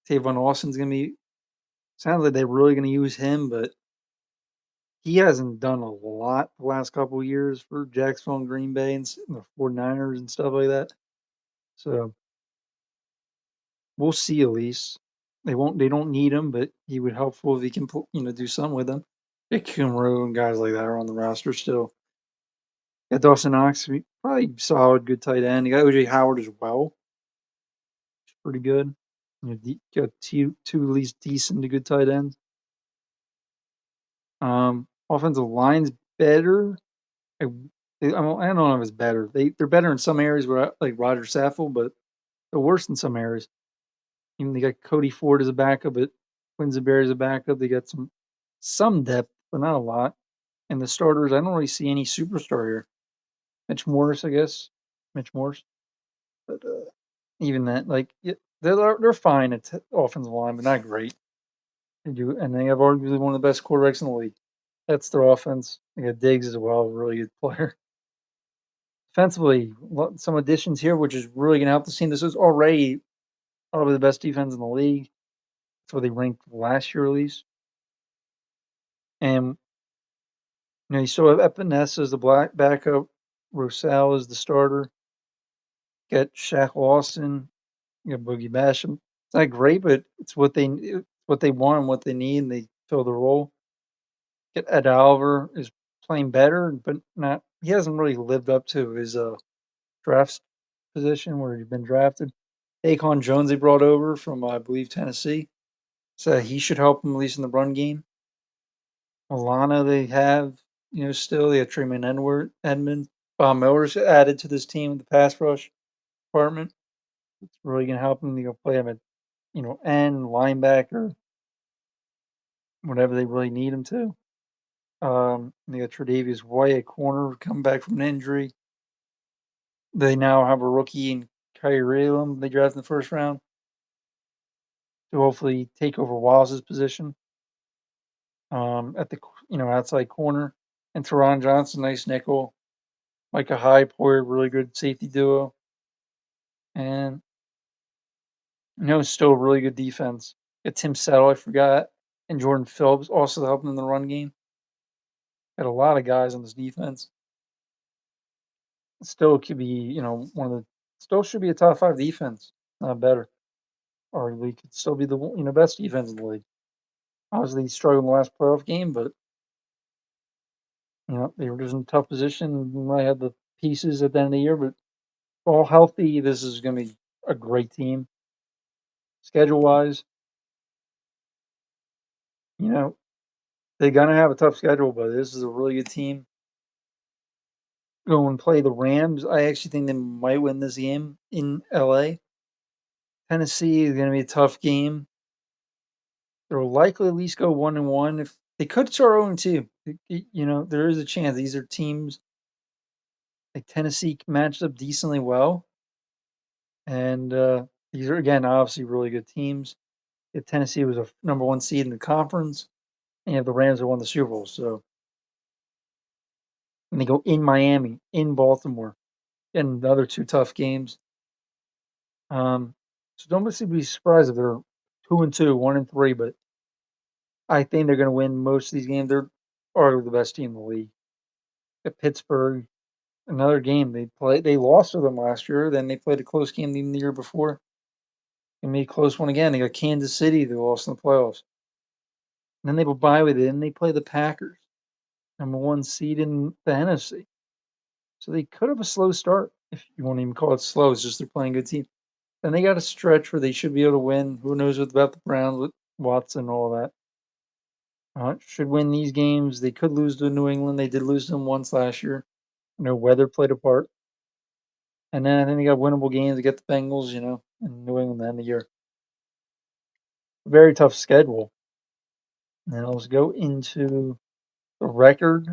Tavon Austin's going to be, sounds like they're really going to use him, but he hasn't done a lot the last couple of years for Jacksonville and Green Bay and the 49ers and stuff like that. So we'll see at least. They don't need him, but he would helpful if he can do something with them. Dick Kumro and guys like that are on the roster still. Got Dawson Knox, probably solid, good tight end. You got OJ Howard as well, pretty good. Got two at least decent to good tight ends. Offensive line's better. I, I don't know if it's better. They're better in some areas where like Roger Saffold, but they're worse in some areas. Even they got Cody Ford as a backup, but Quincy Berry as a backup. They got some depth, but not a lot. And the starters, I don't really see any superstar here. Mitch Morris, I guess. Mitch Morris, but even that, like they're fine at offensive line, but not great. They do, and they have arguably one of the best quarterbacks in the league. That's their offense. They got Diggs as well, a really good player. Defensively, some additions here, which is really going to help the team. This is already probably the best defense in the league. That's where they ranked last year, at least. And you still have Epinesa as the black backup, Rosal is the starter. Got Shaq Lawson, you got Boogie Basham. It's not great, but it's what they want and what they need, and they fill the role. Get Ed Oliver is playing better, but not. He hasn't really lived up to his draft position where he's been drafted. Akon Jones they brought over from I believe Tennessee, so he should help them at least in the run game. Alana they have, still they have Truman Edmund, Bob Millers added to this team in the pass rush department. It's really gonna help them. They go play him at end linebacker, whatever they really need him to. They got Tre'Davious White at corner coming back from an injury. They now have a rookie in Kyrie Elam they drafted in the first round to hopefully take over Wallace's position at the outside corner. And Teron Johnson, nice nickel. Micah Hyde, Poyer, really good safety duo. And still a really good defense. Got Tim Settle, I forgot, and Jordan Phillips also helping in the run game. Got a lot of guys on this defense. Still could be, still should be a top five defense, not better. Or they could still be the best defense in the league. Obviously, he struggled in the last playoff game, but they were just in a tough position. I had the pieces at the end of the year, but all healthy. This is going to be a great team. Schedule wise, you know, they're going to have a tough schedule, but this is a really good team. Go and play the Rams. I actually think they might win this game in LA. Tennessee is going to be a tough game. They'll likely at least go 1-1. If they could start 0-2, there is a chance. These are teams like Tennessee matched up decently well, and these are again obviously really good teams. If Tennessee was a number one seed in the conference, and you have the Rams that won the Super Bowl, so and they go in Miami, in Baltimore, and the other two tough games. So don't be surprised if they're 2-2, 1-3, but I think they're going to win most of these games. They're arguably the best team in the league. At Pittsburgh, another game they lost to them last year. Then they played a close game even the year before. They made a close one again. They got Kansas City. They lost in the playoffs. And then they will bye with it, and they play the Packers, number one seed in the NFC. So they could have a slow start, if you won't even call it slow. It's just they're playing good team. Then they got a stretch where they should be able to win. Who knows about the Browns with Watson and all that. Should win these games. They could lose to New England. They did lose to them once last year. Weather played a part. And then I think they got winnable games to get the Bengals, in New England at the end of the year. Very tough schedule. Now let's go into the record.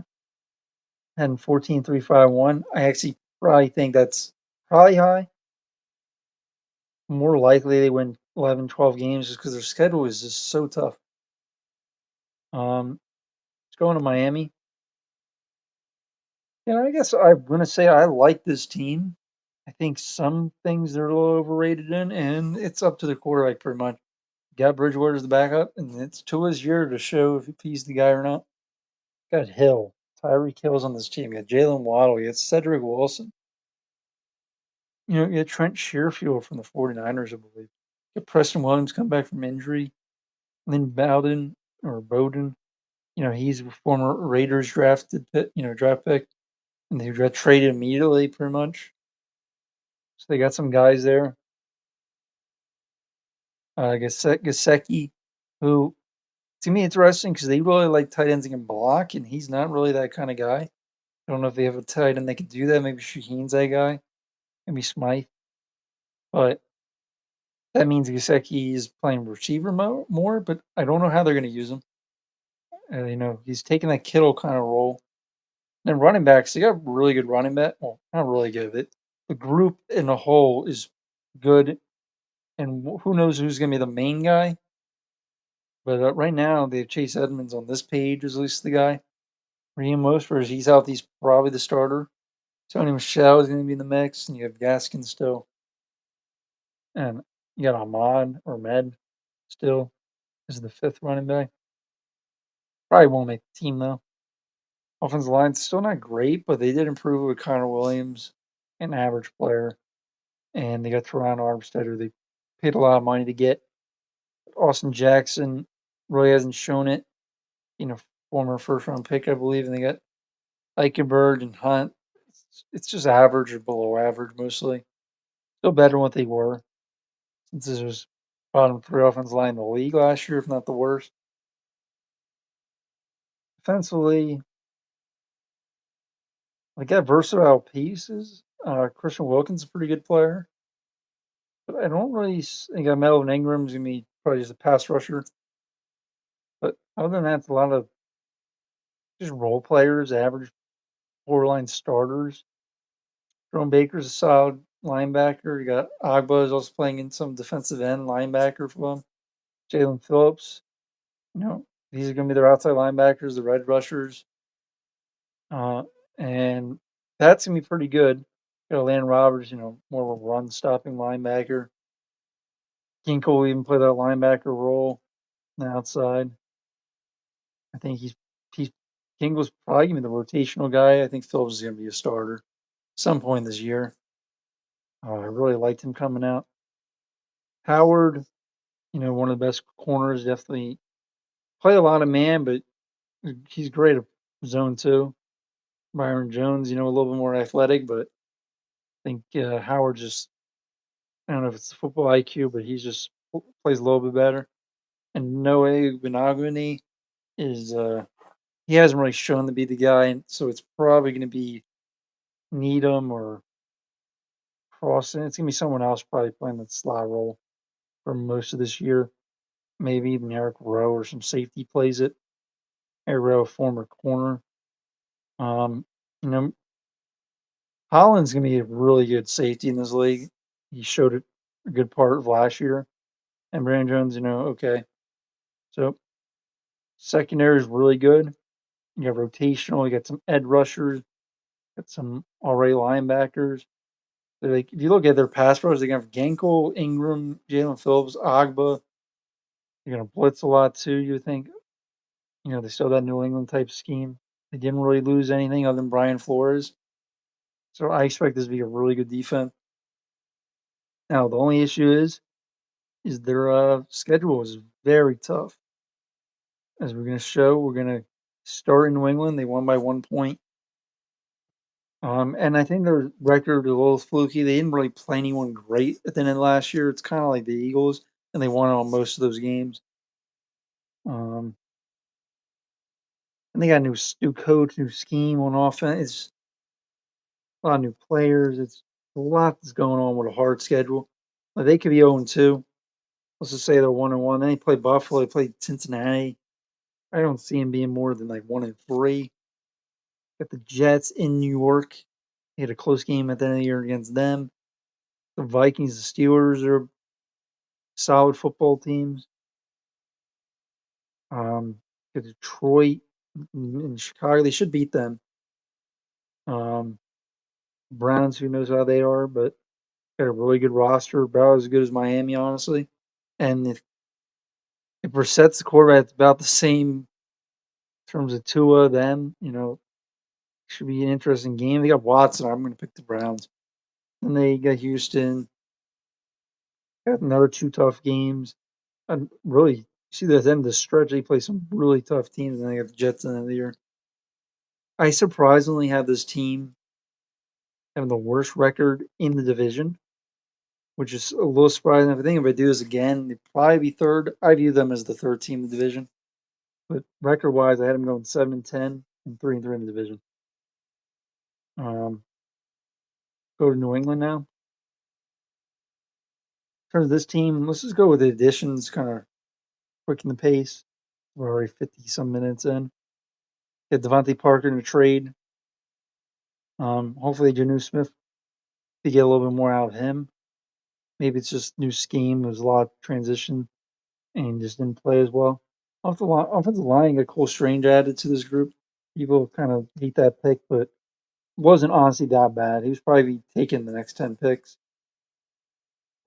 And 14-3-5-1. I actually probably think that's probably high. More likely they win 11, 12 games just because their schedule is just so tough. Let's go into Miami. I guess I'm going to say I like this team. I think some things they're a little overrated in, and it's up to the quarterback pretty much. Got Bridgewater as the backup, and it's Tua's year to show if he's the guy or not. Got Hill, Tyreek Hill's on this team. You got Jalen Waddle, you got Cedric Wilson. You got Trent Sherfield from the 49ers, I believe. You got Preston Williams come back from injury. Lynn Bowden. He's a former Raiders draft pick. and they got traded immediately, pretty much. So they got some guys there. Gasecki, who to me interesting because they really like tight ends that can block, and he's not really that kind of guy. I don't know if they have a tight end that can do that. Maybe Shaheen's that guy. Maybe Smythe, but that means Gasecki is playing receiver more. But I don't know how they're going to use him. He's taking that Kittle kind of role. And running backs, they got really good running back. Well, not really good. The group in a whole is good, and who knows who's going to be the main guy. But right now, they have Chase Edmonds on this page, is at least the guy. Raheem Mostert, he's out. He's probably the starter. Tony Michelle is going to be in the mix, and you have Gaskin still. And you got Ahmed still as the fifth running back. Probably won't make the team, though. Offensive line's still not great, but they did improve with Connor Williams, an average player. And they got Teron Armstead, who they paid a lot of money to get. Austin Jackson really hasn't shown it. Former first round pick, I believe. And they got Eichenberg and Hunt. It's just average or below average mostly. Still better than what they were, since this was bottom three offensive line in the league last year, if not the worst. Defensively, they got versatile pieces. Christian Wilkins is a pretty good player, but I don't really think Melvin Ingram's gonna be probably just a pass rusher. But other than that, it's a lot of just role players, average borderline starters. Jerome Baker's a solid linebacker. You got Agba is also playing in some defensive end linebacker for them. Jalen Phillips, these are going to be their outside linebackers, the red rushers. And that's going to be pretty good. Landon Roberts, more of a run stopping linebacker. Ginkle will even play that linebacker role on the outside. I think he's Ginkle's probably going to be the rotational guy. I think Phillips is going to be a starter some point this year. I really liked him coming out. Howard, one of the best corners, definitely play a lot of man, but he's great at zone too. Byron Jones, a little bit more athletic, but I think Howard just, I don't know if it's the football IQ, but he just plays a little bit better. And Noah Benogany is, he hasn't really shown to be the guy, and so it's probably going to be Needham or Crossan. It's going to be someone else probably playing that slot role for most of this year. Maybe even Eric Rowe or some safety plays it. Eric Rowe, former corner. Um, you know, Holland's going to be a really good safety in this league. He showed it a good part of last year. And Brandon Jones, okay. So secondary is really good. You have rotational. You got some edge rushers. Got some already linebackers. If you look at their pass rush, they have Gankle, Ingram, Jalen Phillips, Agba. They're going to blitz a lot too. You think, they still that New England type scheme. They didn't really lose anything other than Brian Flores. So I expect this to be a really good defense. Now the only issue is their schedule is very tough. As we're going to show, we're going to start in New England. They won by 1 point. And I think their record is a little fluky. They didn't really play anyone great at the end of last year. It's kind of like the Eagles, and they won on most of those games. And they got a new coach, new scheme on offense. It's a lot of new players. It's a lot that's going on with a hard schedule. Like they could be 0-2. Let's just say they're 1-1. Then they play Buffalo. They play Cincinnati. I don't see them being more than like 1-3. Got the Jets in New York. They had a close game at the end of the year against them. The Vikings, the Steelers are solid football teams. Detroit and Chicago, they should beat them. Browns, who knows how they are, but got a really good roster, about as good as Miami, honestly. And if Brissett's the quarterback, it's about the same in terms of Tua, them, should be an interesting game. They got Watson. I'm going to pick the Browns. And they got Houston. Got another two tough games. And really, see the end of the stretch, they play some really tough teams, and they got the Jets in the end of the year. I surprisingly have this team having the worst record in the division, which is a little surprising. I think if I do this again, they'd probably be third. I view them as the third team in the division. But record wise, I had them going 7-10 and 3-3 in the division. Um, go to New England now. In terms of this team, let's just go with the additions, kind of quicken the pace. We're already 50 some minutes in. Get Devontae Parker in a trade. Hopefully, Janu Smith to get a little bit more out of him. Maybe it's just new scheme. There's a lot of transition and just didn't play as well. Offensive line got Cole Strange added to this group. People kind of hate that pick, but wasn't honestly that bad. He was probably taking the next 10 picks.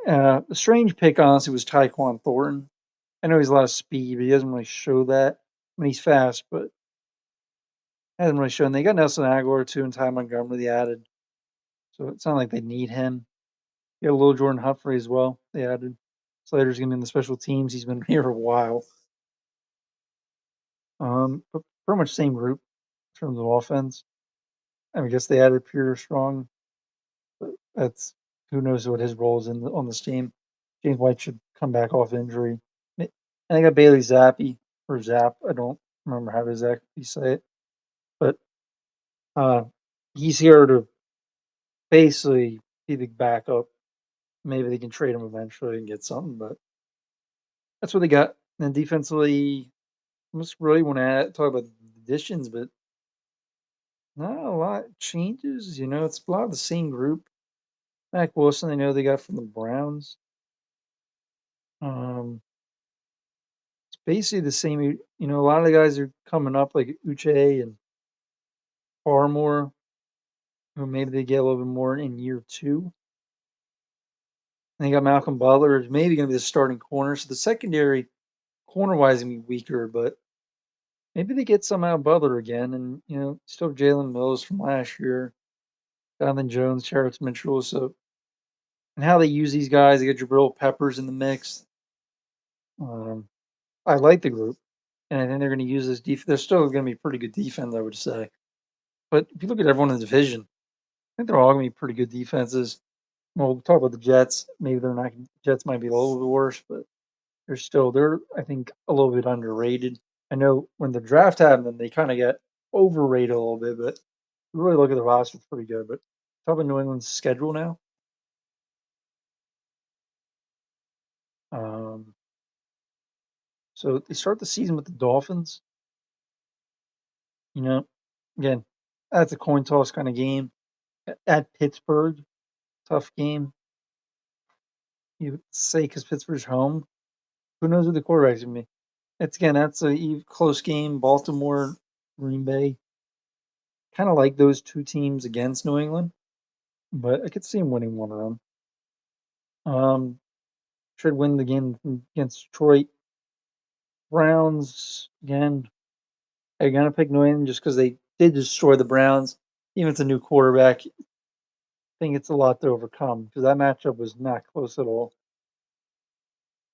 The strange pick, honestly, was Tyquan Thornton. I know he's a lot of speed, but he doesn't really show that. I mean, he's fast, but hasn't really shown. They got Nelson Aguilar too, and Ty Montgomery they added, so it's not like they need him. You got a little Jordan Humphrey as well. They added. Slater's gonna be in the special teams. He's been here a while. But pretty much same group in terms of offense. I guess they added Pure Strong, but that's who knows what his role is on this team. James White should come back off injury. And they got Bailey Zappi or Zap. I don't remember how to exactly say it, but uh, he's here to basically be the backup. Maybe they can trade him eventually and get something, but that's what they got. And defensively, I just really want to talk about the additions, but not a lot changes. It's a lot of the same group. Mac Wilson, I know they got from the Browns. Um, it's basically the same. A lot of the guys are coming up, like Uche and Barmore, who maybe they get a little bit more in year two. And they got Malcolm Butler, who's maybe going to be the starting corner. So the secondary, corner wise, going to be weaker, but maybe they get some out of Butler again. And, still Jalen Mills from last year, Donovan Jones, Charles Mitchell. So, and how they use these guys, they get Jabril Peppers in the mix. Um, I like the group, and I think they're going to use this defense. They're still going to be pretty good defense, I would say. But if you look at everyone in the division, I think they're all going to be pretty good defenses. We'll talk about the Jets. Maybe they're not. Jets might be a little bit worse, but they're I think a little bit underrated. I know when the draft happened, they kind of get overrated a little bit, but you really look at the roster, it's pretty good. But talk about New England's schedule now. Um, so they start the season with the Dolphins. You know, again, that's a coin toss kind of game. At Pittsburgh, tough game. You would say because Pittsburgh's home. Who knows who the quarterback's gonna be? That's a close game. Baltimore, Green Bay. Kind of like those two teams against New England, but I could see him winning one of them. Um, should win the game against Detroit. Browns again. Are you gonna pick New England just because they did destroy the Browns? Even if it's a new quarterback, I think it's a lot to overcome because that matchup was not close at all.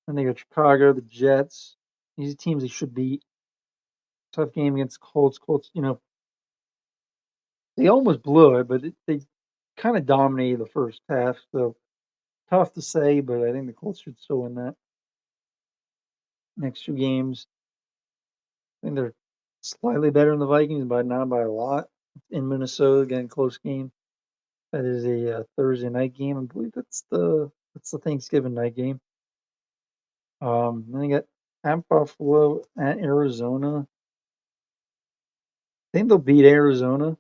And they got Chicago, the Jets. These are teams they should beat. Tough game against Colts. Colts, they almost blew it, but they kind of dominated the first half. So tough to say, but I think the Colts should still win that. Next two games, I think they're slightly better than the Vikings, but not by a lot. In Minnesota, again, close game. That is a Thursday night game. I believe that's the Thanksgiving night game. Then they got at Buffalo, at Arizona. I think they'll beat Arizona.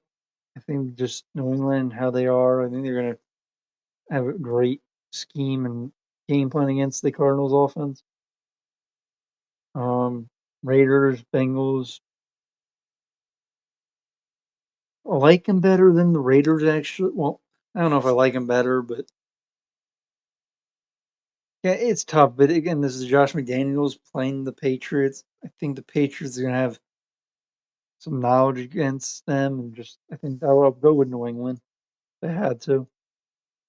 I think just New England, how they are, I think they're going to have a great scheme and game plan against the Cardinals offense. Raiders, Bengals. I like them better than the Raiders, actually. Well, I don't know if I like them better, but yeah, it's tough. But again, this is Josh McDaniels playing the Patriots. I think the Patriots are going to have some knowledge against them, and just I think I'll go with New England. They had to.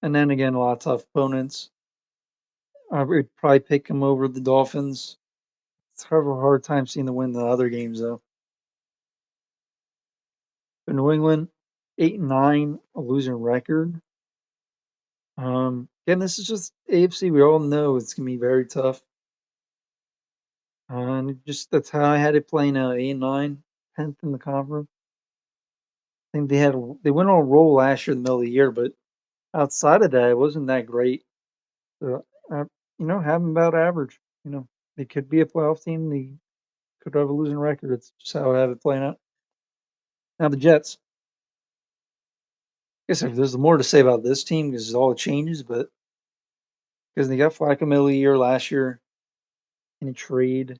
And then again, a lot of tough opponents. I would probably pick them over the Dolphins. It's have a hard time seeing them win the other games though. But New England, 8-9, a losing record. Again, this is just AFC. We all know it's gonna be very tough. And just that's how I had it playing out. 8-9, 10th in the conference. I think they went on a roll last year in the middle of the year, but outside of that, it wasn't that great. So, have them about average. They could be a playoff team. They could have a losing record. It's just how I have it playing out. Now the Jets. I guess if there's more to say about this team because all it changes, but because they got Flacco middle of the year last year in a trade.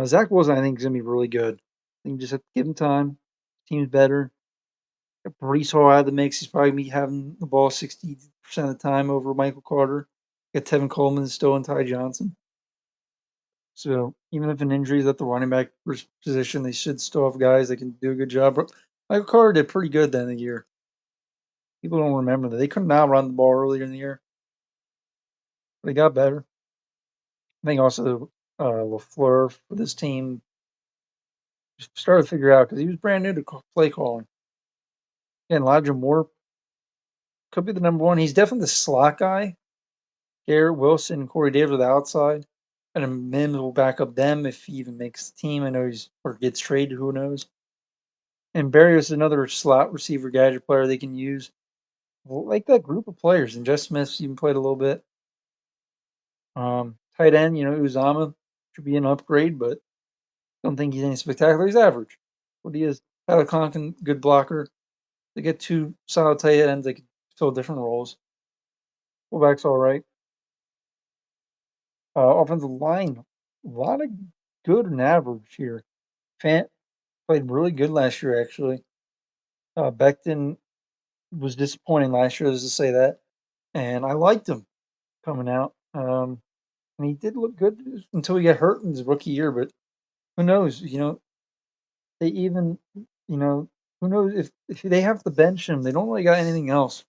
Zach Wilson, I think, is gonna be really good. I think you just have to give him time. Team's better. Got Brees Hall out of the mix. He's probably gonna be having the ball 60% of the time over Michael Carter. Got Tevin Coleman still and Ty Johnson. So even if an injury is at the running back position, they should still have guys that can do a good job. But Michael Carter did pretty good then the year. People don't remember that. They could not run the ball earlier in the year. They got better. I think also LaFleur for this team just started to figure out because he was brand new to play calling. And Elijah Moore could be the number one. He's definitely the slot guy. Garrett Wilson and Corey Davis are the outside. And then Mims will back up them if he even makes the team. I know he's or gets traded, who knows. And Barrios is another slot receiver gadget player they can use. Like that group of players. And Jeff Smith's even played a little bit. Tight end, Uzama should be an upgrade, but don't think he's any spectacular. He's average. What he is. Tyler Conklin, good blocker. They get two solid tight ends. They can fill different roles. Fullback's all right. Offensive line, a lot of good and average here. Fant played really good last year, actually. Becton was disappointing last year, let's just say that. And I liked him coming out. And he did look good until he got hurt in his rookie year. But who knows? They even, who knows if they have to bench him, they don't really got anything else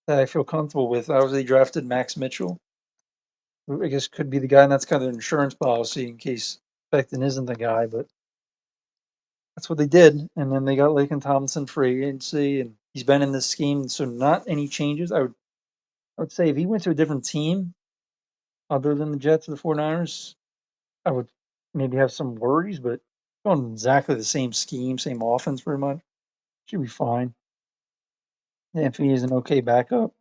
that I feel comfortable with. Obviously, they drafted Max Mitchell, who I guess could be the guy, and that's kind of an insurance policy in case Becton isn't the guy. But that's what they did, and then they got Laken Tomlinson free agency, and he's been in this scheme, so not any changes. I would say if he went to a different team other than the Jets or the 49ers, I would maybe have some worries, but going exactly the same scheme, same offense pretty much, should be fine. Anthony is an okay backup.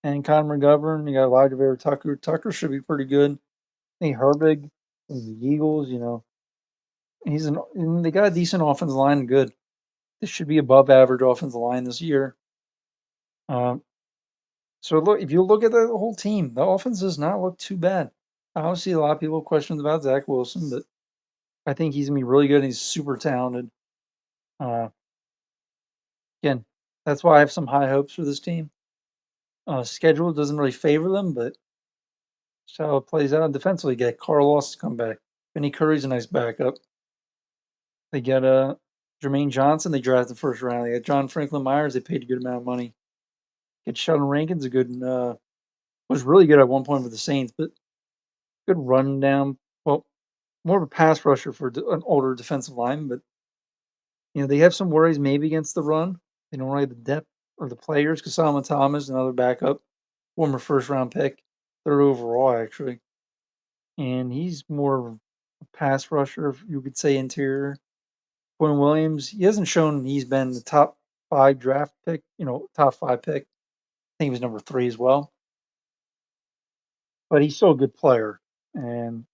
And Connor McGovern, you got Elijah Vera Tucker. Tucker should be pretty good. I think Herbig from the Eagles, and they got a decent offensive line and good. This should be above average offensive line this year. Um, so look, if you look at the whole team, the offense does not look too bad. Obviously, a lot of people have questions about Zach Wilson, but I think he's gonna be really good. And he's super talented. Uh, Again, that's why I have some high hopes for this team. Schedule doesn't really favor them, but that's how it plays out. Defensively, get Carl Loss to come back. Benny Curry's a nice backup. They get Jermaine Johnson. They drafted the first round. They got John Franklin Myers. They paid a good amount of money. Get Sheldon Rankins a good was really good at one point with the Saints, but good run down. Well, more of a pass rusher for an older defensive line, but they have some worries maybe against the run. They don't really have the depth or the players. Because Solomon Thomas, another backup, former first round pick, third overall actually, and he's more of a pass rusher, if you could say interior. Quinn Williams, he hasn't shown he's been the top five draft pick, top five pick. I think he was number three as well, but he's still a good player. And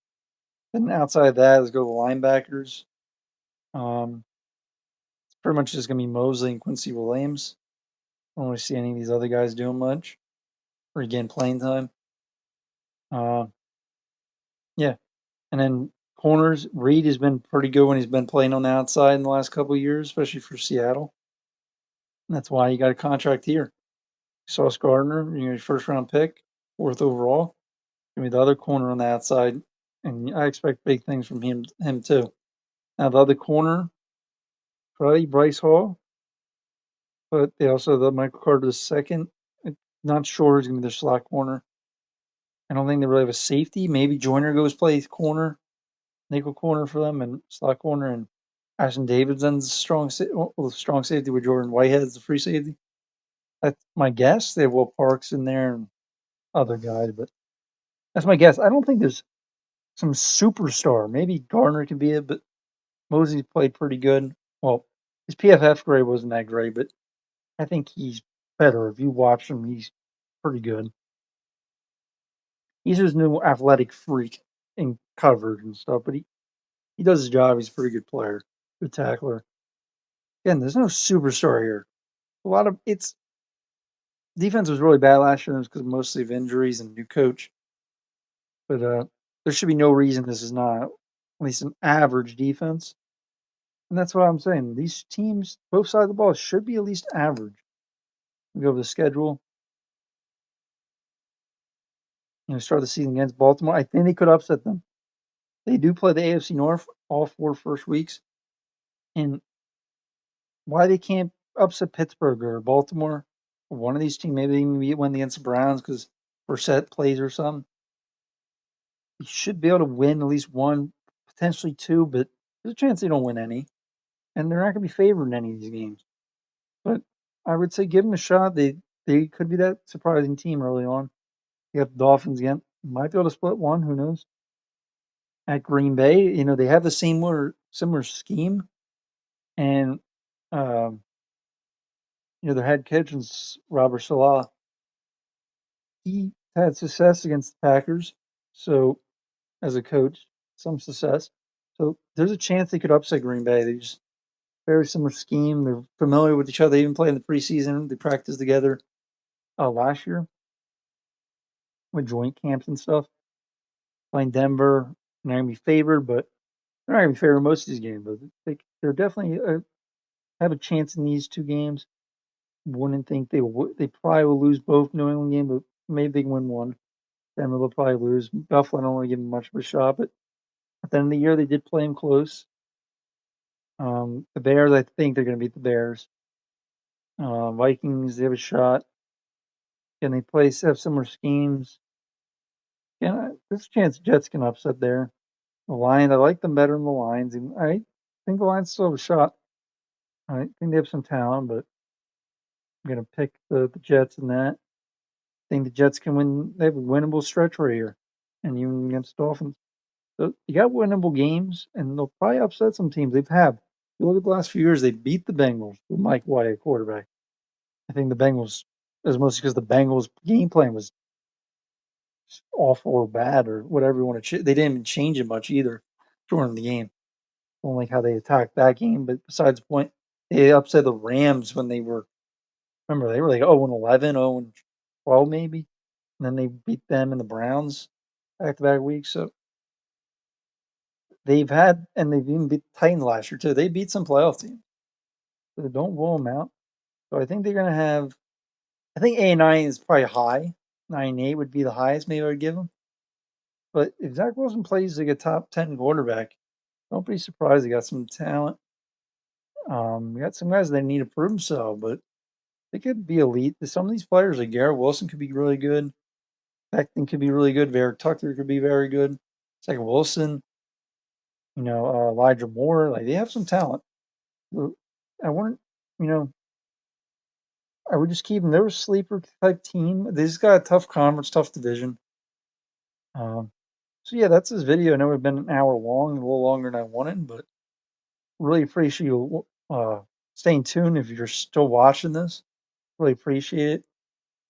then outside of that, let's go to the linebackers. Um, it's pretty much just gonna be Mosley and Quincy Williams. I don't really see any of these other guys doing much or again playing time. Uh, yeah, and then corners. Reed has been pretty good when he's been playing on the outside in the last couple of years, especially for Seattle. And that's why he got a contract here. Sauce Gardner, first round pick, fourth overall. Give me the other corner on the outside, and I expect big things from him too. Now the other corner, probably Bryce Hall, but they also have the Michael Carter the second. Not sure who's gonna be their slot corner. I don't think they really have a safety. Maybe Joyner goes play corner, nickel corner for them, and slot corner, and Ashton Davidson's strong safety with Jordan Whitehead's the free safety. That's my guess. They have Will Parks in there and other guys, but that's my guess. I don't think there's some superstar. Maybe Garner could be it, but Mosey played pretty good. Well, his PFF grade wasn't that great, but I think he's better. If you watch him, he's pretty good. He's his new athletic freak in coverage and stuff, but he does his job. He's a pretty good player, good tackler. Again, there's no superstar here. A lot of it's defense was really bad last year. It was because mostly of injuries and new coach. But there should be no reason this is not at least an average defense. And that's what I'm saying. These teams, both sides of the ball, should be at least average. We go over the schedule. Start the season against Baltimore. I think they could upset them. They do play the AFC North all four first weeks. And why they can't upset Pittsburgh or Baltimore or one of these teams, maybe they even win against the Browns because Brissett plays or something. You should be able to win at least one, potentially two, but there's a chance they don't win any. And they're not going to be favored in any of these games. But I would say give them a shot. They could be that surprising team early on. You have the Dolphins again. Might be able to split one. Who knows? At Green Bay, they have the similar scheme, and um, their head coach is Robert Salah. He had success against the Packers, so as a coach, some success. So there's a chance they could upset Green Bay. They just very similar scheme. They're familiar with each other. They even play in the preseason. They practiced together last year with joint camps and stuff. Playing Denver, they're going to be favored, but they're not going to be favored in most of these games. But they're definitely have a chance in these two games. Wouldn't think they would. They probably will lose both New England games, but maybe they can win one. Denver will probably lose. Buffalo, I don't want to give them much of a shot, but at the end of the year, they did play them close. The Bears, I think they're going to beat the Bears. Vikings, they have a shot. Can they have similar schemes? Yeah, there's a chance Jets can upset there. The Lions, I like them better than the Lions. And I think the Lions still have a shot. I think they have some talent, but I'm going to pick the Jets in that. I think the Jets can win. They have a winnable stretch right here, and even against Dolphins. So you got winnable games, and they'll probably upset some teams. They've had. If you look at the last few years, they beat the Bengals with Mike White at quarterback. I think the Bengals is mostly because the Bengals' game plan was awful or bad or whatever you want to. They didn't even change it much either during the game. I don't like how they attacked that game, but besides the point, they upset the Rams when they were. Remember, they were like 0-11, 0-12 maybe, and then they beat them and the Browns back-to-back weeks. So they've even beat the Titans last year too. They beat some playoff teams, so don't rule them out. So I think they're gonna have. I think 8-9 is probably high. 9-8 would be the highest maybe I would give them. But if Zach Wilson plays like a top 10 quarterback, don't be surprised. He got some talent. We got some guys that need to prove themselves, but they could be elite. Some of these players, like Garrett Wilson, could be really good. Becton could be really good. Vera Tucker could be very good. Zach Wilson, Elijah Moore, like they have some talent. I wouldn't, you know, I would just keep them. They're a sleeper type team. They just got a tough conference, tough division. Um, so yeah, that's this video. I know we've been an hour long, a little longer than I wanted, but really appreciate you staying tuned. If you're still watching this, really appreciate it.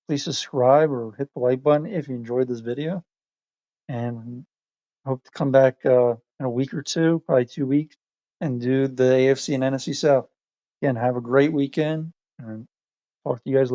Please subscribe or hit the like button if you enjoyed this video, and hope to come back in a week or two, probably 2 weeks, and do the AFC and NFC South. Again, have a great weekend, and talk to you guys later.